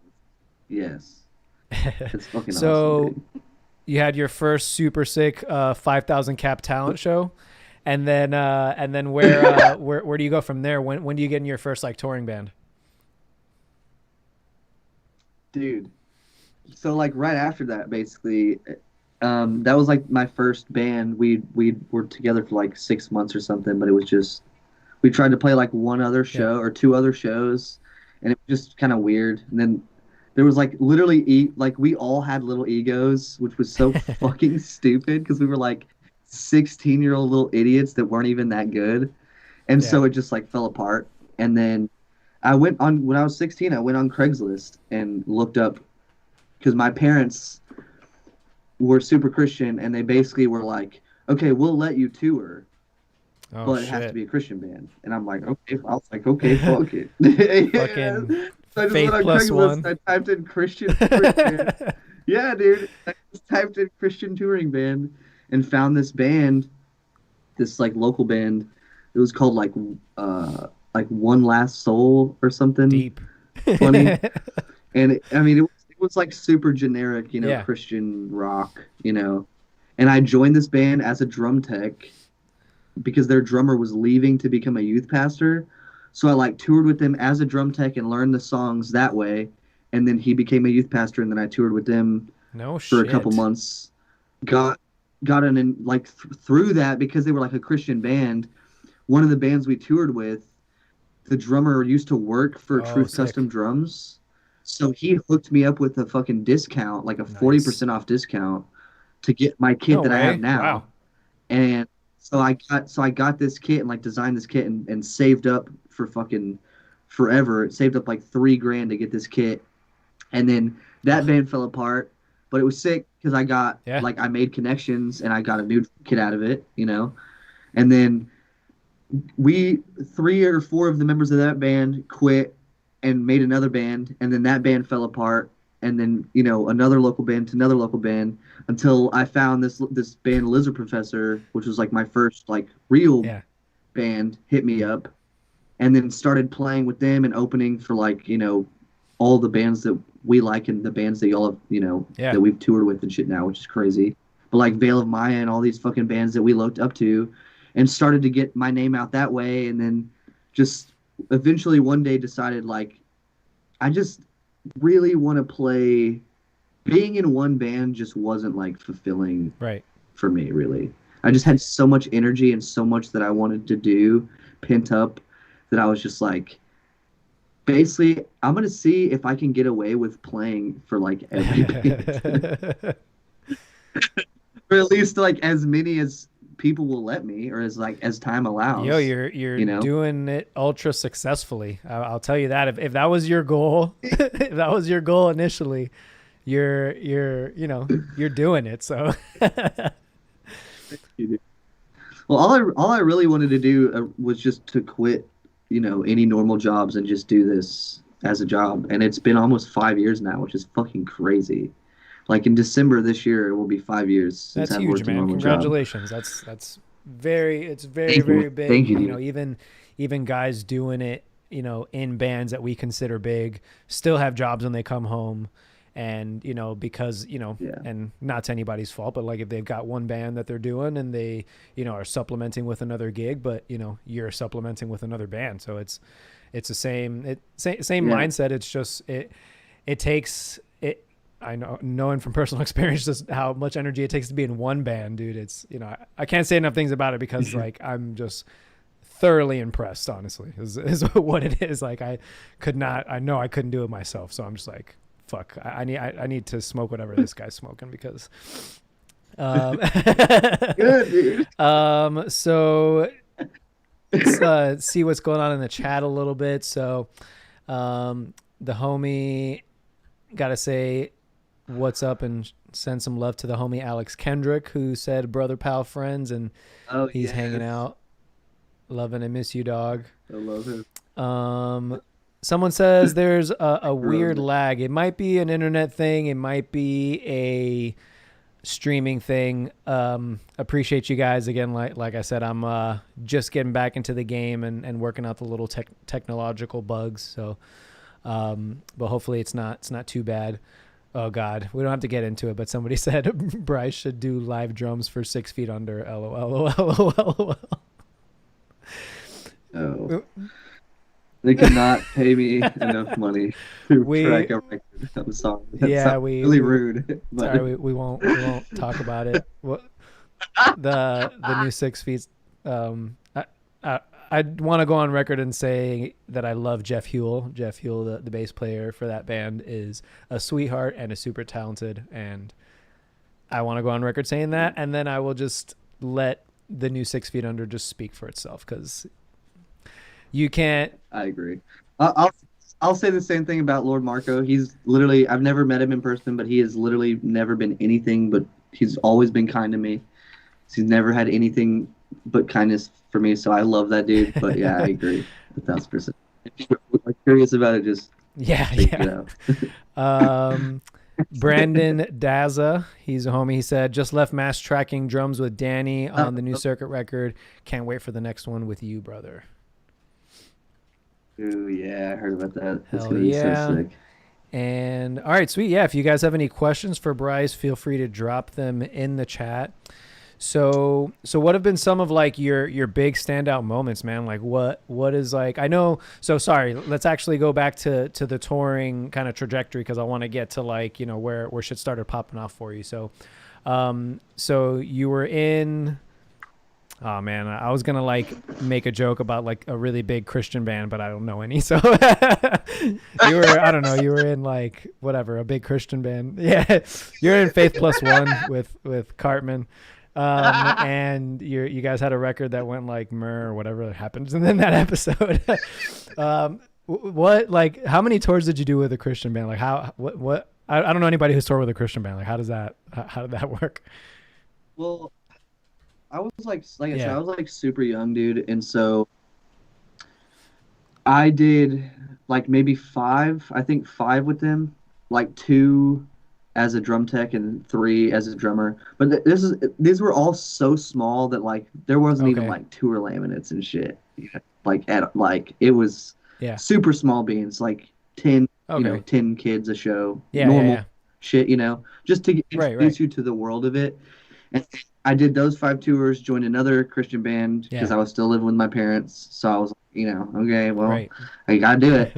Yes, it's fucking awesome, So dude. you had your first super sick 5,000 cap talent show, and then where do you go from there? When do you get in your first like touring band? Dude, so like right after that, basically, that was like my first band. We were together for like 6 months or something, but it was just we tried to play like one other Yeah, show or two other shows, and it was just kind of weird. And then there was like literally like we all had little egos, which was so fucking stupid because we were like 16-year-old little idiots that weren't even that good, and yeah. so it just like fell apart. And then I went on when I was 16. I went on Craigslist and looked up because my parents were super Christian, and they basically were like, "Okay, we'll let you tour, Oh but it has to shit. be a Christian band." And I'm like, "Okay." I was like, "Okay, fuck it." Fucking Yeah. So I just went faith on plus Craigslist one. and I typed in Christian touring band. Yeah, dude. I just typed in Christian touring band and found this band, this like local band. It was called like One Last Soul or something Deep. funny. And I mean, it was like super generic, Yeah. Christian rock. And I joined this band as a drum tech because their drummer was leaving to become a youth pastor. So I like toured with them as a drum tech and learned the songs that way. And then he became a youth pastor, and then I toured with them No for a couple shit. months. Got got in like through that because they were like a Christian band. One of the bands we toured with, the drummer used to work for Oh, Truth Custom sick. Drums. So he hooked me up with a fucking discount, like a Nice. 40% off discount to get my kit No that I have way. Wow. now. And so I got this kit and like designed this kit and saved up for fucking forever. Saved up like 3 grand to get this kit. And then that Ugh. band fell apart, but it was sick because Yeah. I made connections and I got a new kit out of it. And then we 3 or 4 of the members of that band quit and made another band, and then that band fell apart, and then another local band to another local band until I found this band Lizard Professor, which was like my first like real Yeah. band, hit me up, and then started playing with them and opening for like all the bands that we like and the bands that y'all have Yeah. that we've toured with and shit now, which is crazy. But like Veil of Maya and all these fucking bands that we looked up to, and started to get my name out that way, and then just eventually one day decided like I just really want to play. Being in one band just wasn't like fulfilling Right. for me, really. I just had so much energy and so much that I wanted to do pent up that I was just like, basically, I'm gonna see if I can get away with playing for like every band, or at least like as many as people will let me, or as time Yo, allows. you're You know? doing it ultra successfully. I'll tell you that. If that was your goal, if that was your goal initially, you're doing it. So Well, all I really wanted to do was just to quit, any normal jobs and just do this as a job. And it's been almost 5 years now, which is fucking crazy. Like in December this year, it will be 5 years since that's I've huge, worked a man. normal job. Congratulations. That's very it's very Thank you, very thank big. you, dude. Even guys doing it, in bands that we consider big, still have jobs when they come home. And because Yeah, and not to anybody's fault, but like if they've got one band that they're doing and they are supplementing with another gig, but you're supplementing with another band, so it's the same yeah. mindset. It's just it takes it. I know, knowing from personal experience just how much energy it takes to be in one band, dude. It's I can't say enough things about it because like I'm just thoroughly impressed, honestly, is what it is. Like I know I couldn't do it myself, so I'm just like fuck, I need to smoke whatever this guy's smoking because. Um, Good, dude. so let's see what's going on in the chat a little bit. So, the homie, gotta say what's up and send some love to the homie Alex Kendrick, who said brother, pal, friends, and Oh he's hanging yes, out. Loving and miss you, dog. I love him. Someone says there's a weird Brother. lag. It might be an internet thing. It might be a streaming thing. Appreciate you guys again. Like I said, I'm just getting back into the game and working out the little technological bugs. So, but hopefully it's not too bad. Oh God, we don't have to get into it. But somebody said Bryce should do live drums for 6 feet under. LOL. Oh, they cannot pay me enough money to We track a record. I'm sorry. That yeah sounds really rude, but sorry we won't talk about it. What the new 6 feet. I want to go on record and say that I love Jeff Huell. Jeff Huell, the bass player for that band, is a sweetheart and is super talented. And I want to go on record saying that. And then I will just let the new 6 feet under just speak for itself because you can't. I agree. I'll say the same thing about Lord Marco. He's literally I've never met him in person, but he has literally never been anything but he's always been kind to me. He's never had anything but kindness for me, so I love that dude. But yeah, I agree 1,000%. If you're curious about it, just Yeah, check it yeah. out. Brandon Daza, he's a homie. He said, just left mass tracking drums with Danny on the new circuit record. Can't wait for the next one with you, brother. Ooh, yeah, I heard about that. That's Hell gonna be so yeah. sick. And all right, sweet. Yeah, if you guys have any questions for Bryce, feel free to drop them in the chat. So what have been some of like your big standout moments, man? Like what is like I know. So sorry, let's actually go back to the touring kind of trajectory because I want to get to like where shit started popping off for you. So you were in. Oh man, I was gonna like make a joke about like a really big Christian band, but I don't know any. So I don't know, you were in like whatever, a big Christian band. Yeah, you're in Faith Plus One with Cartman. And you guys had a record that went like myrrh or whatever happens in that episode. What like how many tours did you do with a Christian band? Like what I don't know anybody who's toured with a Christian band. Like how did that work? Well, I was like I said, Yeah. I was like super young, dude, and so I did like maybe five, I think five with them, like two as a drum tech and three as a drummer. But these were all so small that like there wasn't even Okay. like tour laminates and shit. Yeah. Like at like it was Yeah. super small beans, like 10, Okay. 10 kids a show, Yeah. Yeah. normal Yeah. shit, just to Right. Right. introduce you to the world of it. And I did those five tours, joined another Christian band because Yeah. I was still living with my parents. So I was like, okay, well, Right. I gotta do it.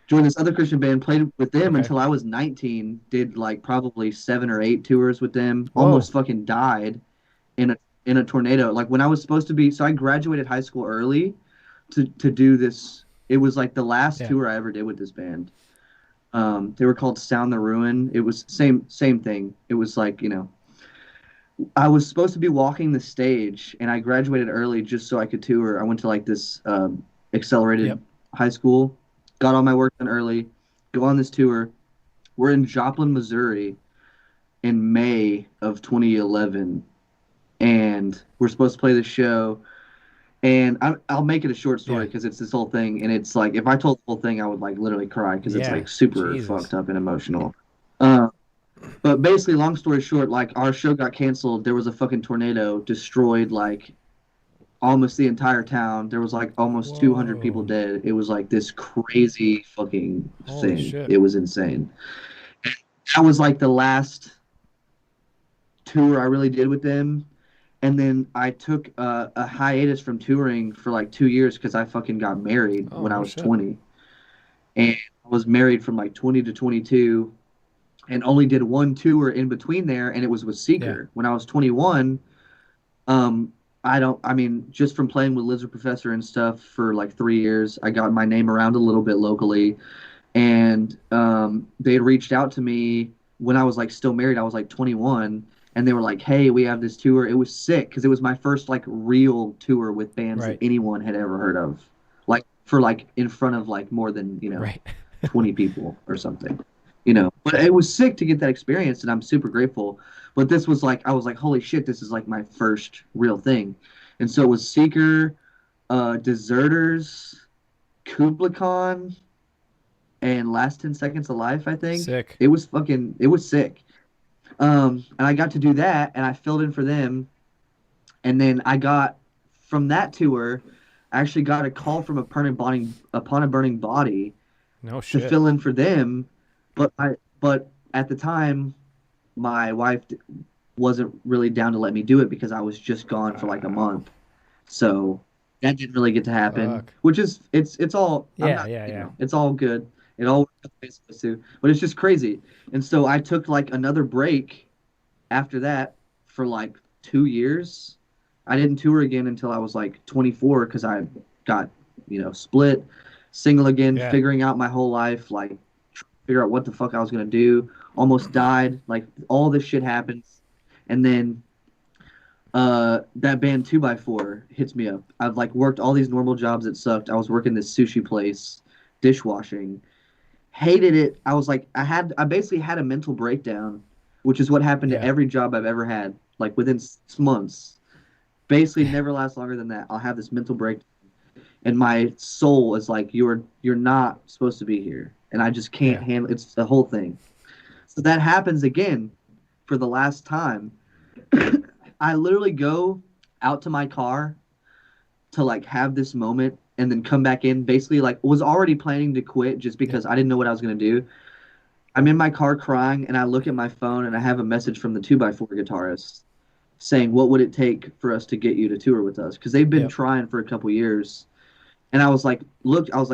Joined this other Christian band, played with them Okay. until I was 19, did like probably 7 or 8 tours with them, Whoa. almost fucking died in a tornado. Like when I was supposed to be, so I graduated high school early to do this. It was like the last Yeah. tour I ever did with this band. They were called Sound the Ruin. It was same thing. It was like, I was supposed to be walking the stage, and I graduated early just so I could tour. I went to like this accelerated Yep. high school, got all my work done early, go on this tour. We're in Joplin, Missouri, in May of 2011, and we're supposed to play the show. And I'll make it a short story Yeah. because it's this whole thing, and it's like if I told the whole thing, I would like literally cry because it's Yeah. like super Jesus. fucked up and emotional. Uh, but basically, long story short, like our show got canceled. There was a fucking tornado, destroyed like almost the entire town. There was like almost 200 people Whoa. dead. It was like this crazy fucking Holy thing. shit. It was insane. That was like the last tour I really did with them. And then I took a hiatus from touring for like 2 years because I fucking got married Oh when I no was shit. 20. And I was married from like 20 to 22 and only did one tour in between there, and it was with Yeah. Seeker. When I was 21, I mean, just from playing with Lizard Professor and stuff for like 3 years, I got my name around a little bit locally, and they had reached out to me when I was like still married. I was like 21, and they were like, "Hey, we have this tour." It was sick because it was my first like real tour with bands that Right. anyone had ever heard of, like for like in front of like more than, 20 people or something. But it was sick to get that experience, and I'm super grateful. But this was like, I was like, holy shit, this is like my first real thing. And so it was Seeker, Deserters, Kubla Khan, and Last 10 Seconds of Life, I think. Sick. It was sick. And I got to do that, and I filled in for them. And then I got, from that tour, I actually got a call from upon a burning body No to shit. fill in for them. But at the time, my wife wasn't really down to let me do it because I was just gone for like a Wow. month. So that didn't really get to happen, Fuck. which is it's all I'm Yeah, not, yeah, yeah. it's all good. It all worked out the way it's supposed to, but it's just crazy. And so I took like another break after that for like 2 years. I didn't tour again until I was like 24 because I got, split, single again, Yeah. figuring out my whole life, like figure out what the fuck I was gonna do. Almost died. Like all this shit happens, and then that band 2x4 hits me up. I've like worked all these normal jobs that sucked. I was working this sushi place, dishwashing. Hated it. I was like, I basically had a mental breakdown, which is what happened to Yeah. every job I've ever had. Like within 6 months, basically never lasts longer than that. I'll have this mental break, and my soul is like, you're not supposed to be here, and I just can't Yeah. handle. It's the whole thing. So that happens again for the last time. I literally go out to my car to like have this moment and then come back in. Basically, like was already planning to quit just Yep. because I didn't know what I was gonna do. I'm in my car crying and I look at my phone and I have a message from the 2x4 guitarist saying, "What would it take for us to get you to tour with us?" Because they've been Yep. trying for a couple years. And I was like,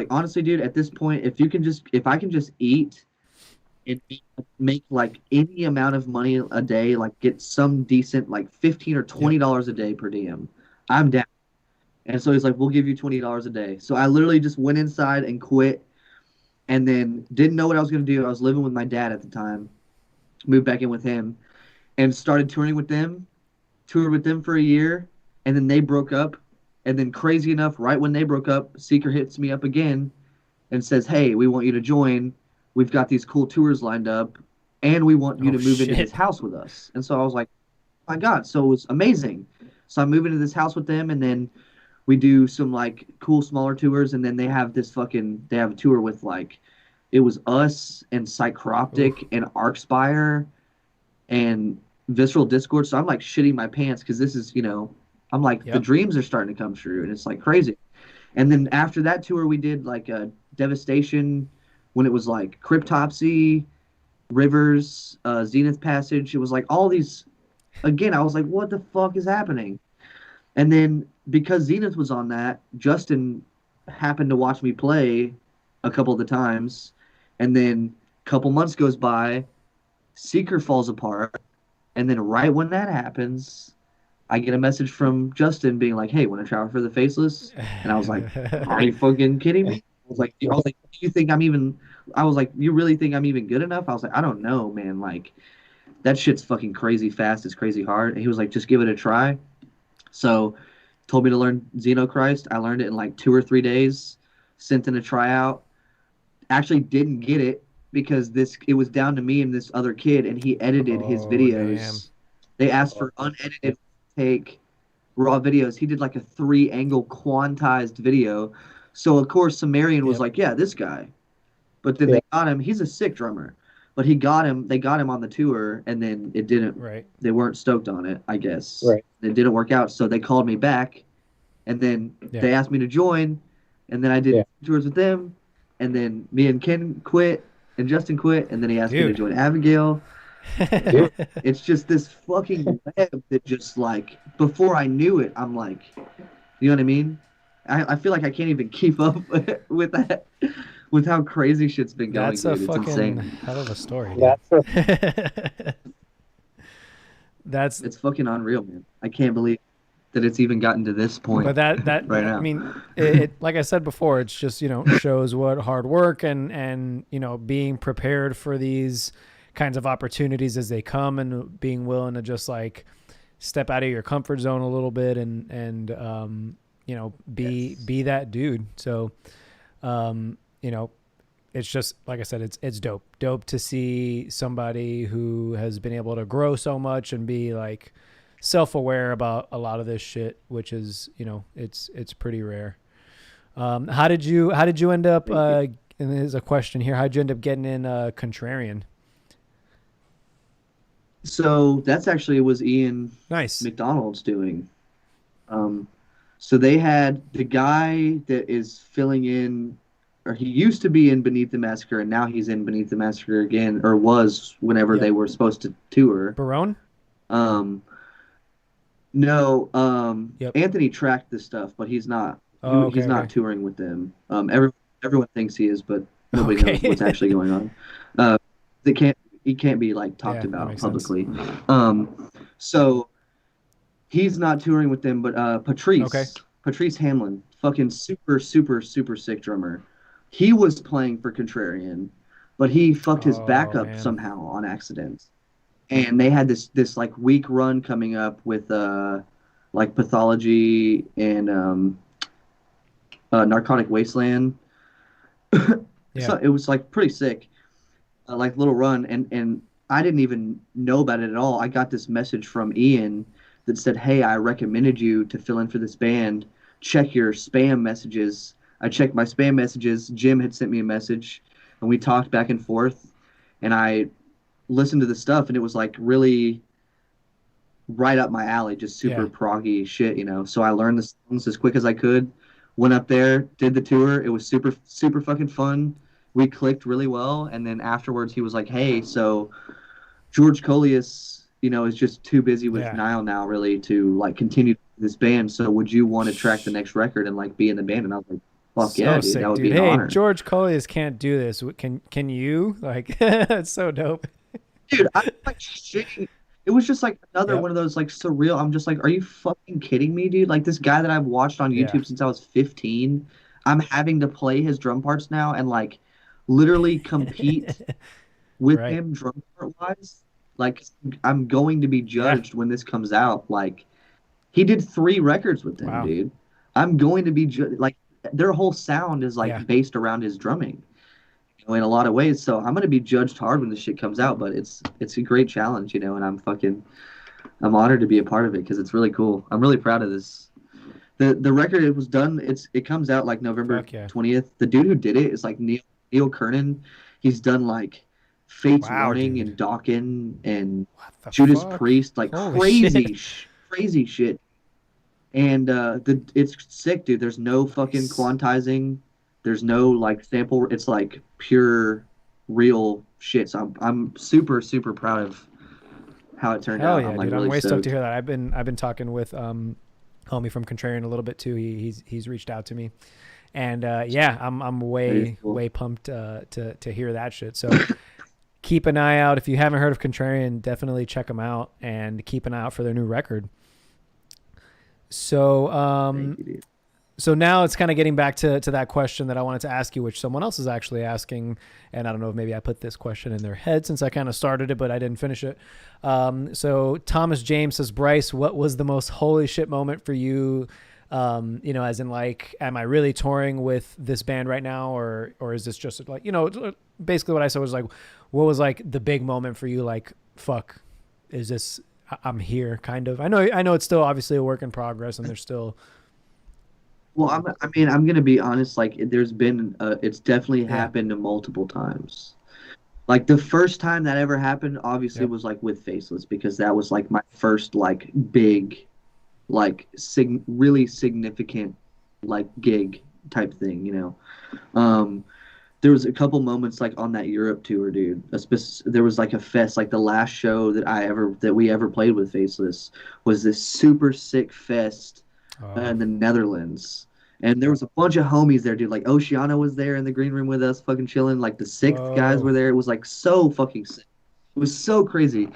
honestly, dude, at this point, if I can just eat and make like any amount of money a day, like get some decent, like 15 or Yep. $20 a day per diem, I'm down. And so he's like, we'll give you $20 a day. So I literally just went inside and quit, and then didn't know what I was going to do. I was living with my dad at the time, moved back in with him, and started toured with them for a year, and then they broke up. And then crazy enough, right when they broke up, Seeker hits me up again and says, "Hey, we want you to join. We've got these cool tours lined up, and we want you Oh to move into this shit. house with us." And so I was like, "Oh my God!" So it was amazing. So I move into this house with them, and then we do some like cool smaller tours, and then they have a tour with like it was us and Ooh. Psychroptic and Arcspire and Visceral Discord. So I'm like shitting my pants because this is, I'm like the Yep. dreams are starting to come true, and it's like crazy. And then after that tour, we did like a Devastation when it was like Cryptopsy, Rivers, Zenith Passage. It was like all these. Again, I was like, what the fuck is happening? And then because Zenith was on that, Justin happened to watch me play a couple of the times. And then a couple months goes by, Seeker falls apart. And then right when that happens, I get a message from Justin being like, "Hey, want to travel for the Faceless?" And I was like, "Are you fucking kidding me?" "Do you think I'm even?" I was like, "You really think I'm even good enough?" I was like, "I don't know, man. Like that shit's fucking crazy fast. It's crazy hard." And he was like, "Just give it a try." So, told me to learn Xenochrist. I learned it in like 2 or 3 days. Sent in a tryout. Actually, didn't get it because this it was down to me and this other kid, and he edited his Oh damn. videos. They asked for unedited take raw videos. He did like a 3 angle quantized video. So of course Sumerian was Yep. like, yeah, this guy. But then they got him. He's a sick drummer. But he got him. They got him on the tour, and then it didn't. Right. They weren't stoked on it, I guess. Right. It didn't work out. So they called me back, and then Yeah. they asked me to join, and then I did tours with them, and then me and Ken quit, and Justin quit, and then he asked me to Dude. join Abigail. It's just this fucking web that just like before I knew it, I'm like, you know what I mean? I feel like I can't even keep up with that, with how crazy shit's been going, That's a dude. It's fucking insane. hell of a story, dude. That's It's fucking unreal, man. I can't believe. that it's even gotten to this But point that right I now. mean, it like I said before, it's just shows what hard work and being prepared for these kinds of opportunities as they come, and being willing to just like step out of your comfort zone a little bit, and Yes. be that dude. So um, you know, it's just like I said, it's dope to see somebody who has been able to grow so much and be like self-aware about a lot of this shit, which is it's pretty rare. How did you end up Thank you. and there's a question here, how'd you end up getting in contrarian? So that's actually was Ian Nice. McDonald's doing. Um, so they had the guy that is filling in, or he used to be in Beneath the Massacre, and now he's in Beneath the Massacre again, or was whenever Yep. they were supposed to tour. Barone. Um, no, Yep. Anthony tracked this stuff, but he's not. Oh, He's okay, not okay. touring with them. Everyone thinks he is, but nobody knows Okay. what's actually going on. Uh, they can't. He can't be like talked Yeah, that about makes sense. publicly. So he's not touring with them, but Okay. Patrice Hamlin, fucking super, super, super sick drummer. He was playing for Contrarian, but he fucked his back Oh up man. somehow on accident. And they had this like week run coming up with like Pathology and Narcotic Wasteland. Yeah. So it was like pretty sick, like little run, and I didn't even know about it at all. I got this message from Ian that said, "Hey, I recommended you to fill in for this band. Check your spam messages." I checked my spam messages. Jim had sent me a message, and we talked back and forth. And I listened to the stuff, and it was like really right up my alley, just Yeah. super proggy shit, So I learned the songs as quick as I could. Went up there, did the tour. It was super, super fucking fun. We clicked really well, and then afterwards he was like, "Hey, so George Colius, is just too busy with Yeah. Nile now, really, to like continue this band. So would you want to track the next record and like be in the band?" And I was like, "Fuck yeah, So dude, that sick, would be dude. an Hey, honor." George Colias can't do this. Can you? Like, that's so dope. Dude, I like shitting. It was just like another Yep. one of those like surreal. I'm just like, are you fucking kidding me, dude? Like this guy that I've watched on Yeah. YouTube since I was 15, I'm having to play his drum parts now and like literally compete with Right. him drum part wise. Like I'm going to be Yeah. judged when this comes out. Like he did 3 records with them, Wow. dude. I'm going to be like their whole sound is Yeah. like based around his drumming, in a lot of ways. So I'm gonna be judged hard when this shit comes out, but it's a great challenge, and I'm honored to be a part of it because it's really cool. I'm really proud of this. The record it was done. It comes out like November Fuck yeah. 20th. The dude who did it is like Neil Kernan. He's done like Fate's Wow, Warning dude. and Dawkins and What the Judas fuck? Priest, like Holy shit. crazy shit. And it's sick, dude. There's no fucking Nice. quantizing. There's no like sample. It's like pure, real shit. So I'm super super proud of how it turned Hell out. I'm yeah, like dude. I'm really way stoked to stoked. hear that. I've been talking with homie from Contrarian a little bit too. He's reached out to me. And yeah, I'm Very way cool. way pumped to hear that shit. So keep an eye out if you haven't heard of Contrarian. Definitely check them out and keep an eye out for their new record. So Thank you, dude. so now it's kind of getting back to that question that I wanted to ask you, which someone else is actually asking, and I don't know if maybe I put this question in their head since I kind of started it, but I didn't finish it. So Thomas James says, Bryce, what was the most holy shit moment for you? As in like, am I really touring with this band right now, or is this just like basically what I said was like, what was like the big moment for you? Like, fuck, is this? I'm here, kind of. I know it's still obviously a work in progress, and there's still Well, I mean, I'm gonna be honest. Like, it's definitely yeah, happened multiple times. Like the first time that ever happened, obviously, yep, was like with Faceless because that was like my first like big, like really significant, like gig type thing. Um, there was a couple moments like on that Europe tour, dude. There was like a fest, like the last show that we ever played with Faceless was this super sick fest oh, in the Netherlands. And there was a bunch of homies there, dude. Like Oceana was there in the green room with us, fucking chilling. Like the sixth guys whoa, were there. It was like so fucking sick. It was so crazy.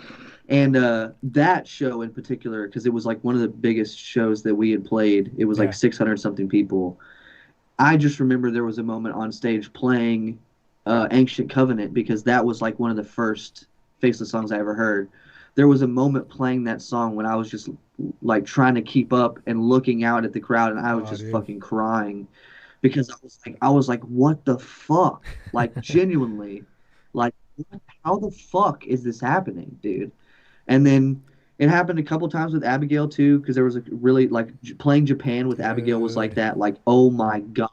And that show in particular, because it was like one of the biggest shows that we had played, it was like Yeah. 600 something people. I just remember there was a moment on stage playing Ancient Covenant because that was like one of the first Faceless songs I ever heard. There was a moment playing that song when I was just like trying to keep up and looking out at the crowd, and I was Oh, just dude. fucking crying because I was like, what the fuck? Like genuinely, like how the fuck is this happening, dude? And then it happened a couple times with Abigail too, because there was a really like playing Japan with Abigail was like Dude. that, like oh my god,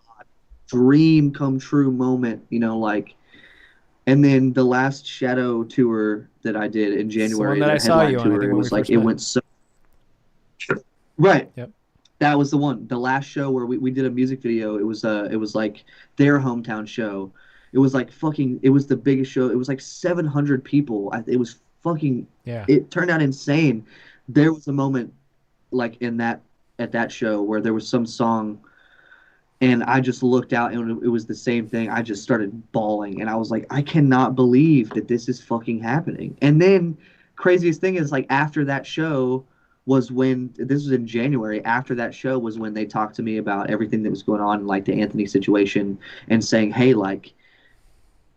dream come true moment, like. And then the last Shadow tour that I did in It's the one January, that I the saw headline you on, I tour, think, it when we was like first it met. went so right. Yep. That was the one. The last show where we did a music video. It was like their hometown show. It was like fucking it was the biggest show. It was like 700 people. It was fucking Yeah. it turned out insane. There was a moment like in that at that show where there was some song and I just looked out and it was the same thing. I just started bawling and I was like, I cannot believe that this is fucking happening. And then craziest thing is like after that show was when this was in January. After that show was when they talked to me about everything that was going on, like the Anthony situation, and saying, hey, like,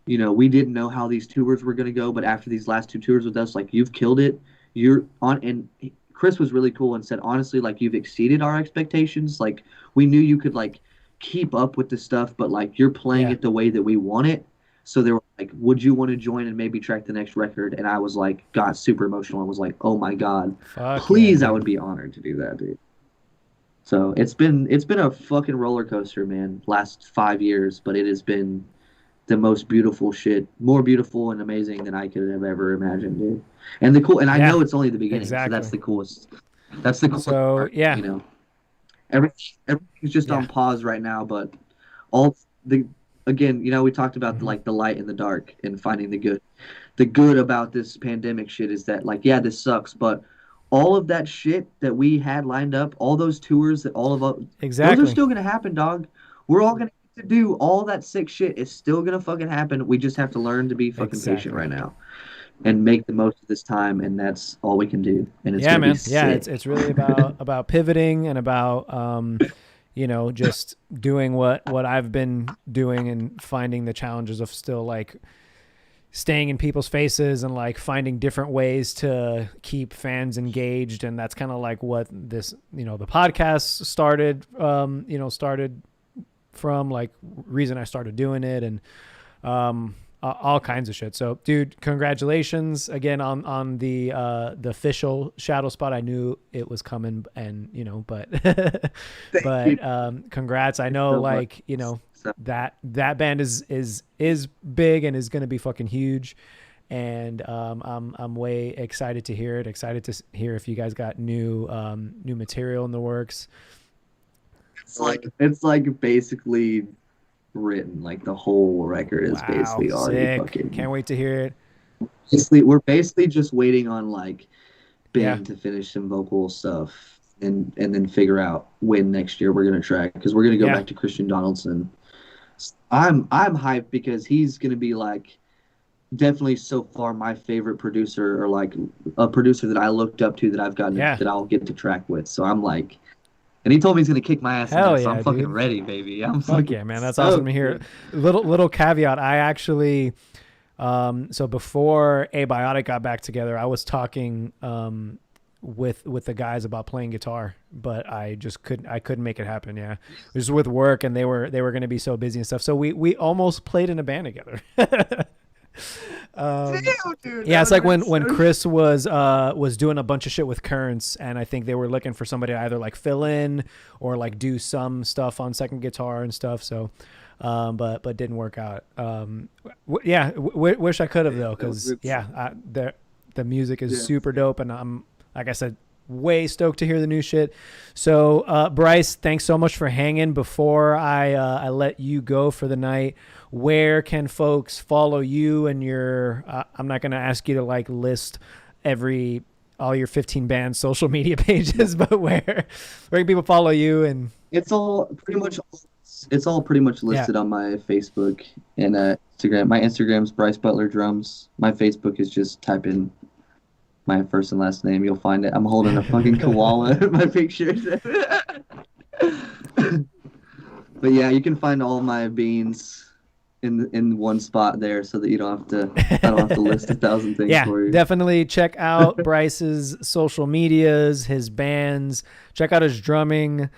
we didn't know how these tours were going to go, but after these last two tours with us, like, you've killed it. You're on, and Chris was really cool and said, honestly, like, you've exceeded our expectations. Like, we knew you could, like, keep up with the stuff, but, like, you're playing Yeah. it the way that we want it. So they were like, would you want to join and maybe track the next record? And I was like, got super emotional. I was like, oh my God, Fuck yeah, please, I dude. would be honored to do that, dude. So it's been a fucking roller coaster, man. Last 5 years, but it has been the most beautiful shit, more beautiful and amazing than I could have ever imagined, dude. And I Yeah. know it's only the beginning, so that's Exactly. the coolest. That's the coolest So part, yeah. Everything's just Yeah. on pause right now, but all the again, we talked about Hmm. the light and the dark and finding the good. The good about this pandemic shit is that like yeah, this sucks, but all of that shit that we had lined up, all those tours that all of us, those are Exactly. still gonna happen, dog. We're all gonna get to do all that sick shit. It's still gonna fucking happen. We just have to learn to be fucking patient Exactly. right now and make the most of this time, and that's all we can do. And it's Yeah, gonna be man. Yeah, it's sick. it's really about pivoting and about just doing what I've been doing and finding the challenges of still like staying in people's faces and like finding different ways to keep fans engaged. And that's kind of like what this, the podcast started from, like, reason I started doing it. And all kinds of shit. So, dude, congratulations again on the official shadow spot. I knew it was coming, and but Thank you congrats. I know, so much. like, So, that band is big and is going to be fucking huge. And I'm way excited to hear it. Excited to hear if you guys got new material in the works. it's like basically written. Like the whole record is Wow, basically already sick! fucking. Can't wait to hear it. We're basically just waiting on like Yeah, Ben to finish some vocal stuff and then figure out when next year we're gonna track because we're gonna go yeah, back to Christian Donaldson. I'm hyped because he's gonna be like definitely so far my favorite producer or like a producer that I looked up to that yeah. that I'll get to track with. So I'm like, and he told me he's gonna kick my ass in Hell that, so I'm yeah, fucking dude. ready, baby. I'm Fuck fucking yeah, man. That's awesome to stoked, hear. dude. Little caveat. I actually, so before Abiotic got back together, I was talking with the guys about playing guitar, but I couldn't make it happen. Yeah, it was with work, and they were going to be so busy and stuff. So we almost played in a band together. um, Damn, dude, yeah, that it's would have like been when so. Chris was doing a bunch of shit with Currents, and I think they were looking for somebody to either like fill in or like do some stuff on second guitar and stuff. So, but didn't work out. Yeah, wish I could have though, because It's, yeah, the music is yeah. super dope, and I'm, like I said, way stoked to hear the new shit. So, Bryce, thanks so much for hanging. Before I let you go for the night, where can folks follow you and your? I'm not going to ask you to like list every all your 15 bands social media pages, but where can people follow you? And It's all pretty much it's all pretty much yeah, listed on my Facebook and Instagram. My Instagram's Bryce Butler Drums. My Facebook is just type in my first and last name, you'll find it. I'm holding a fucking koala in my pictures. But yeah, you can find all my beans in one spot there, so that you don't have to. I don't have to list 1,000 things Yeah, for you. definitely check out Bryce's social medias, his bands, check out his drumming.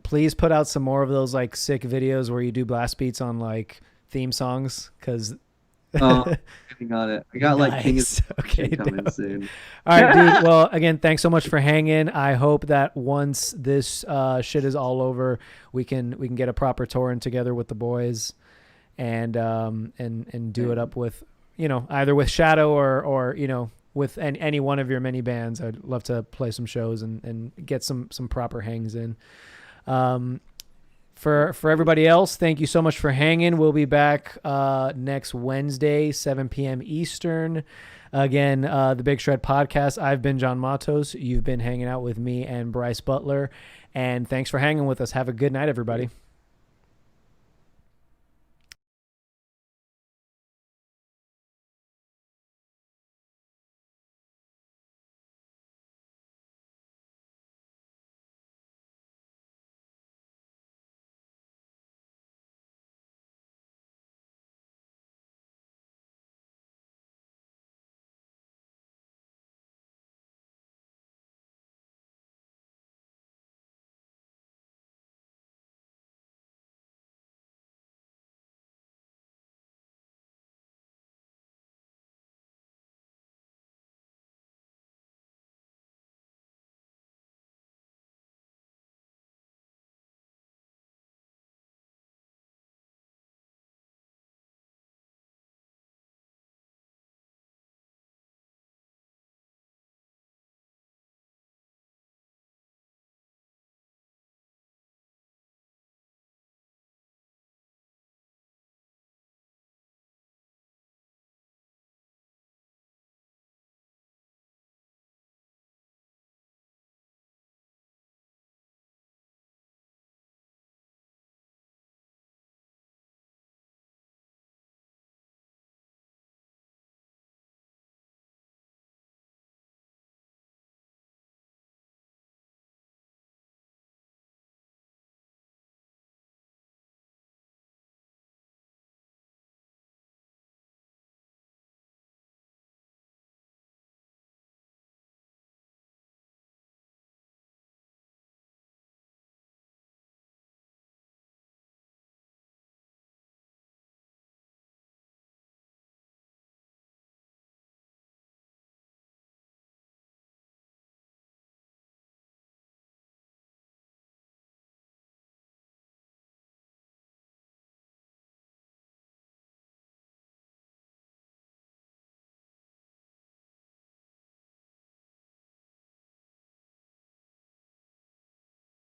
Please put out some more of those like sick videos where you do blast beats on like theme songs, because Oh, I got it. I got like King of nice. Okay, shit coming dope. soon. All right, dude. Well, again, thanks so much for hanging. I hope that once this shit is all over, we can get a proper touring together with the boys, and do it up with, either with Shadow or with any one of your many bands. I'd love to play some shows and get some proper hangs in. For everybody else, thank you so much for hanging. We'll be back next Wednesday, 7 p.m. Eastern. Again, the Big Shred Podcast. I've been John Matos. You've been hanging out with me and Bryce Butler. And thanks for hanging with us. Have a good night, everybody.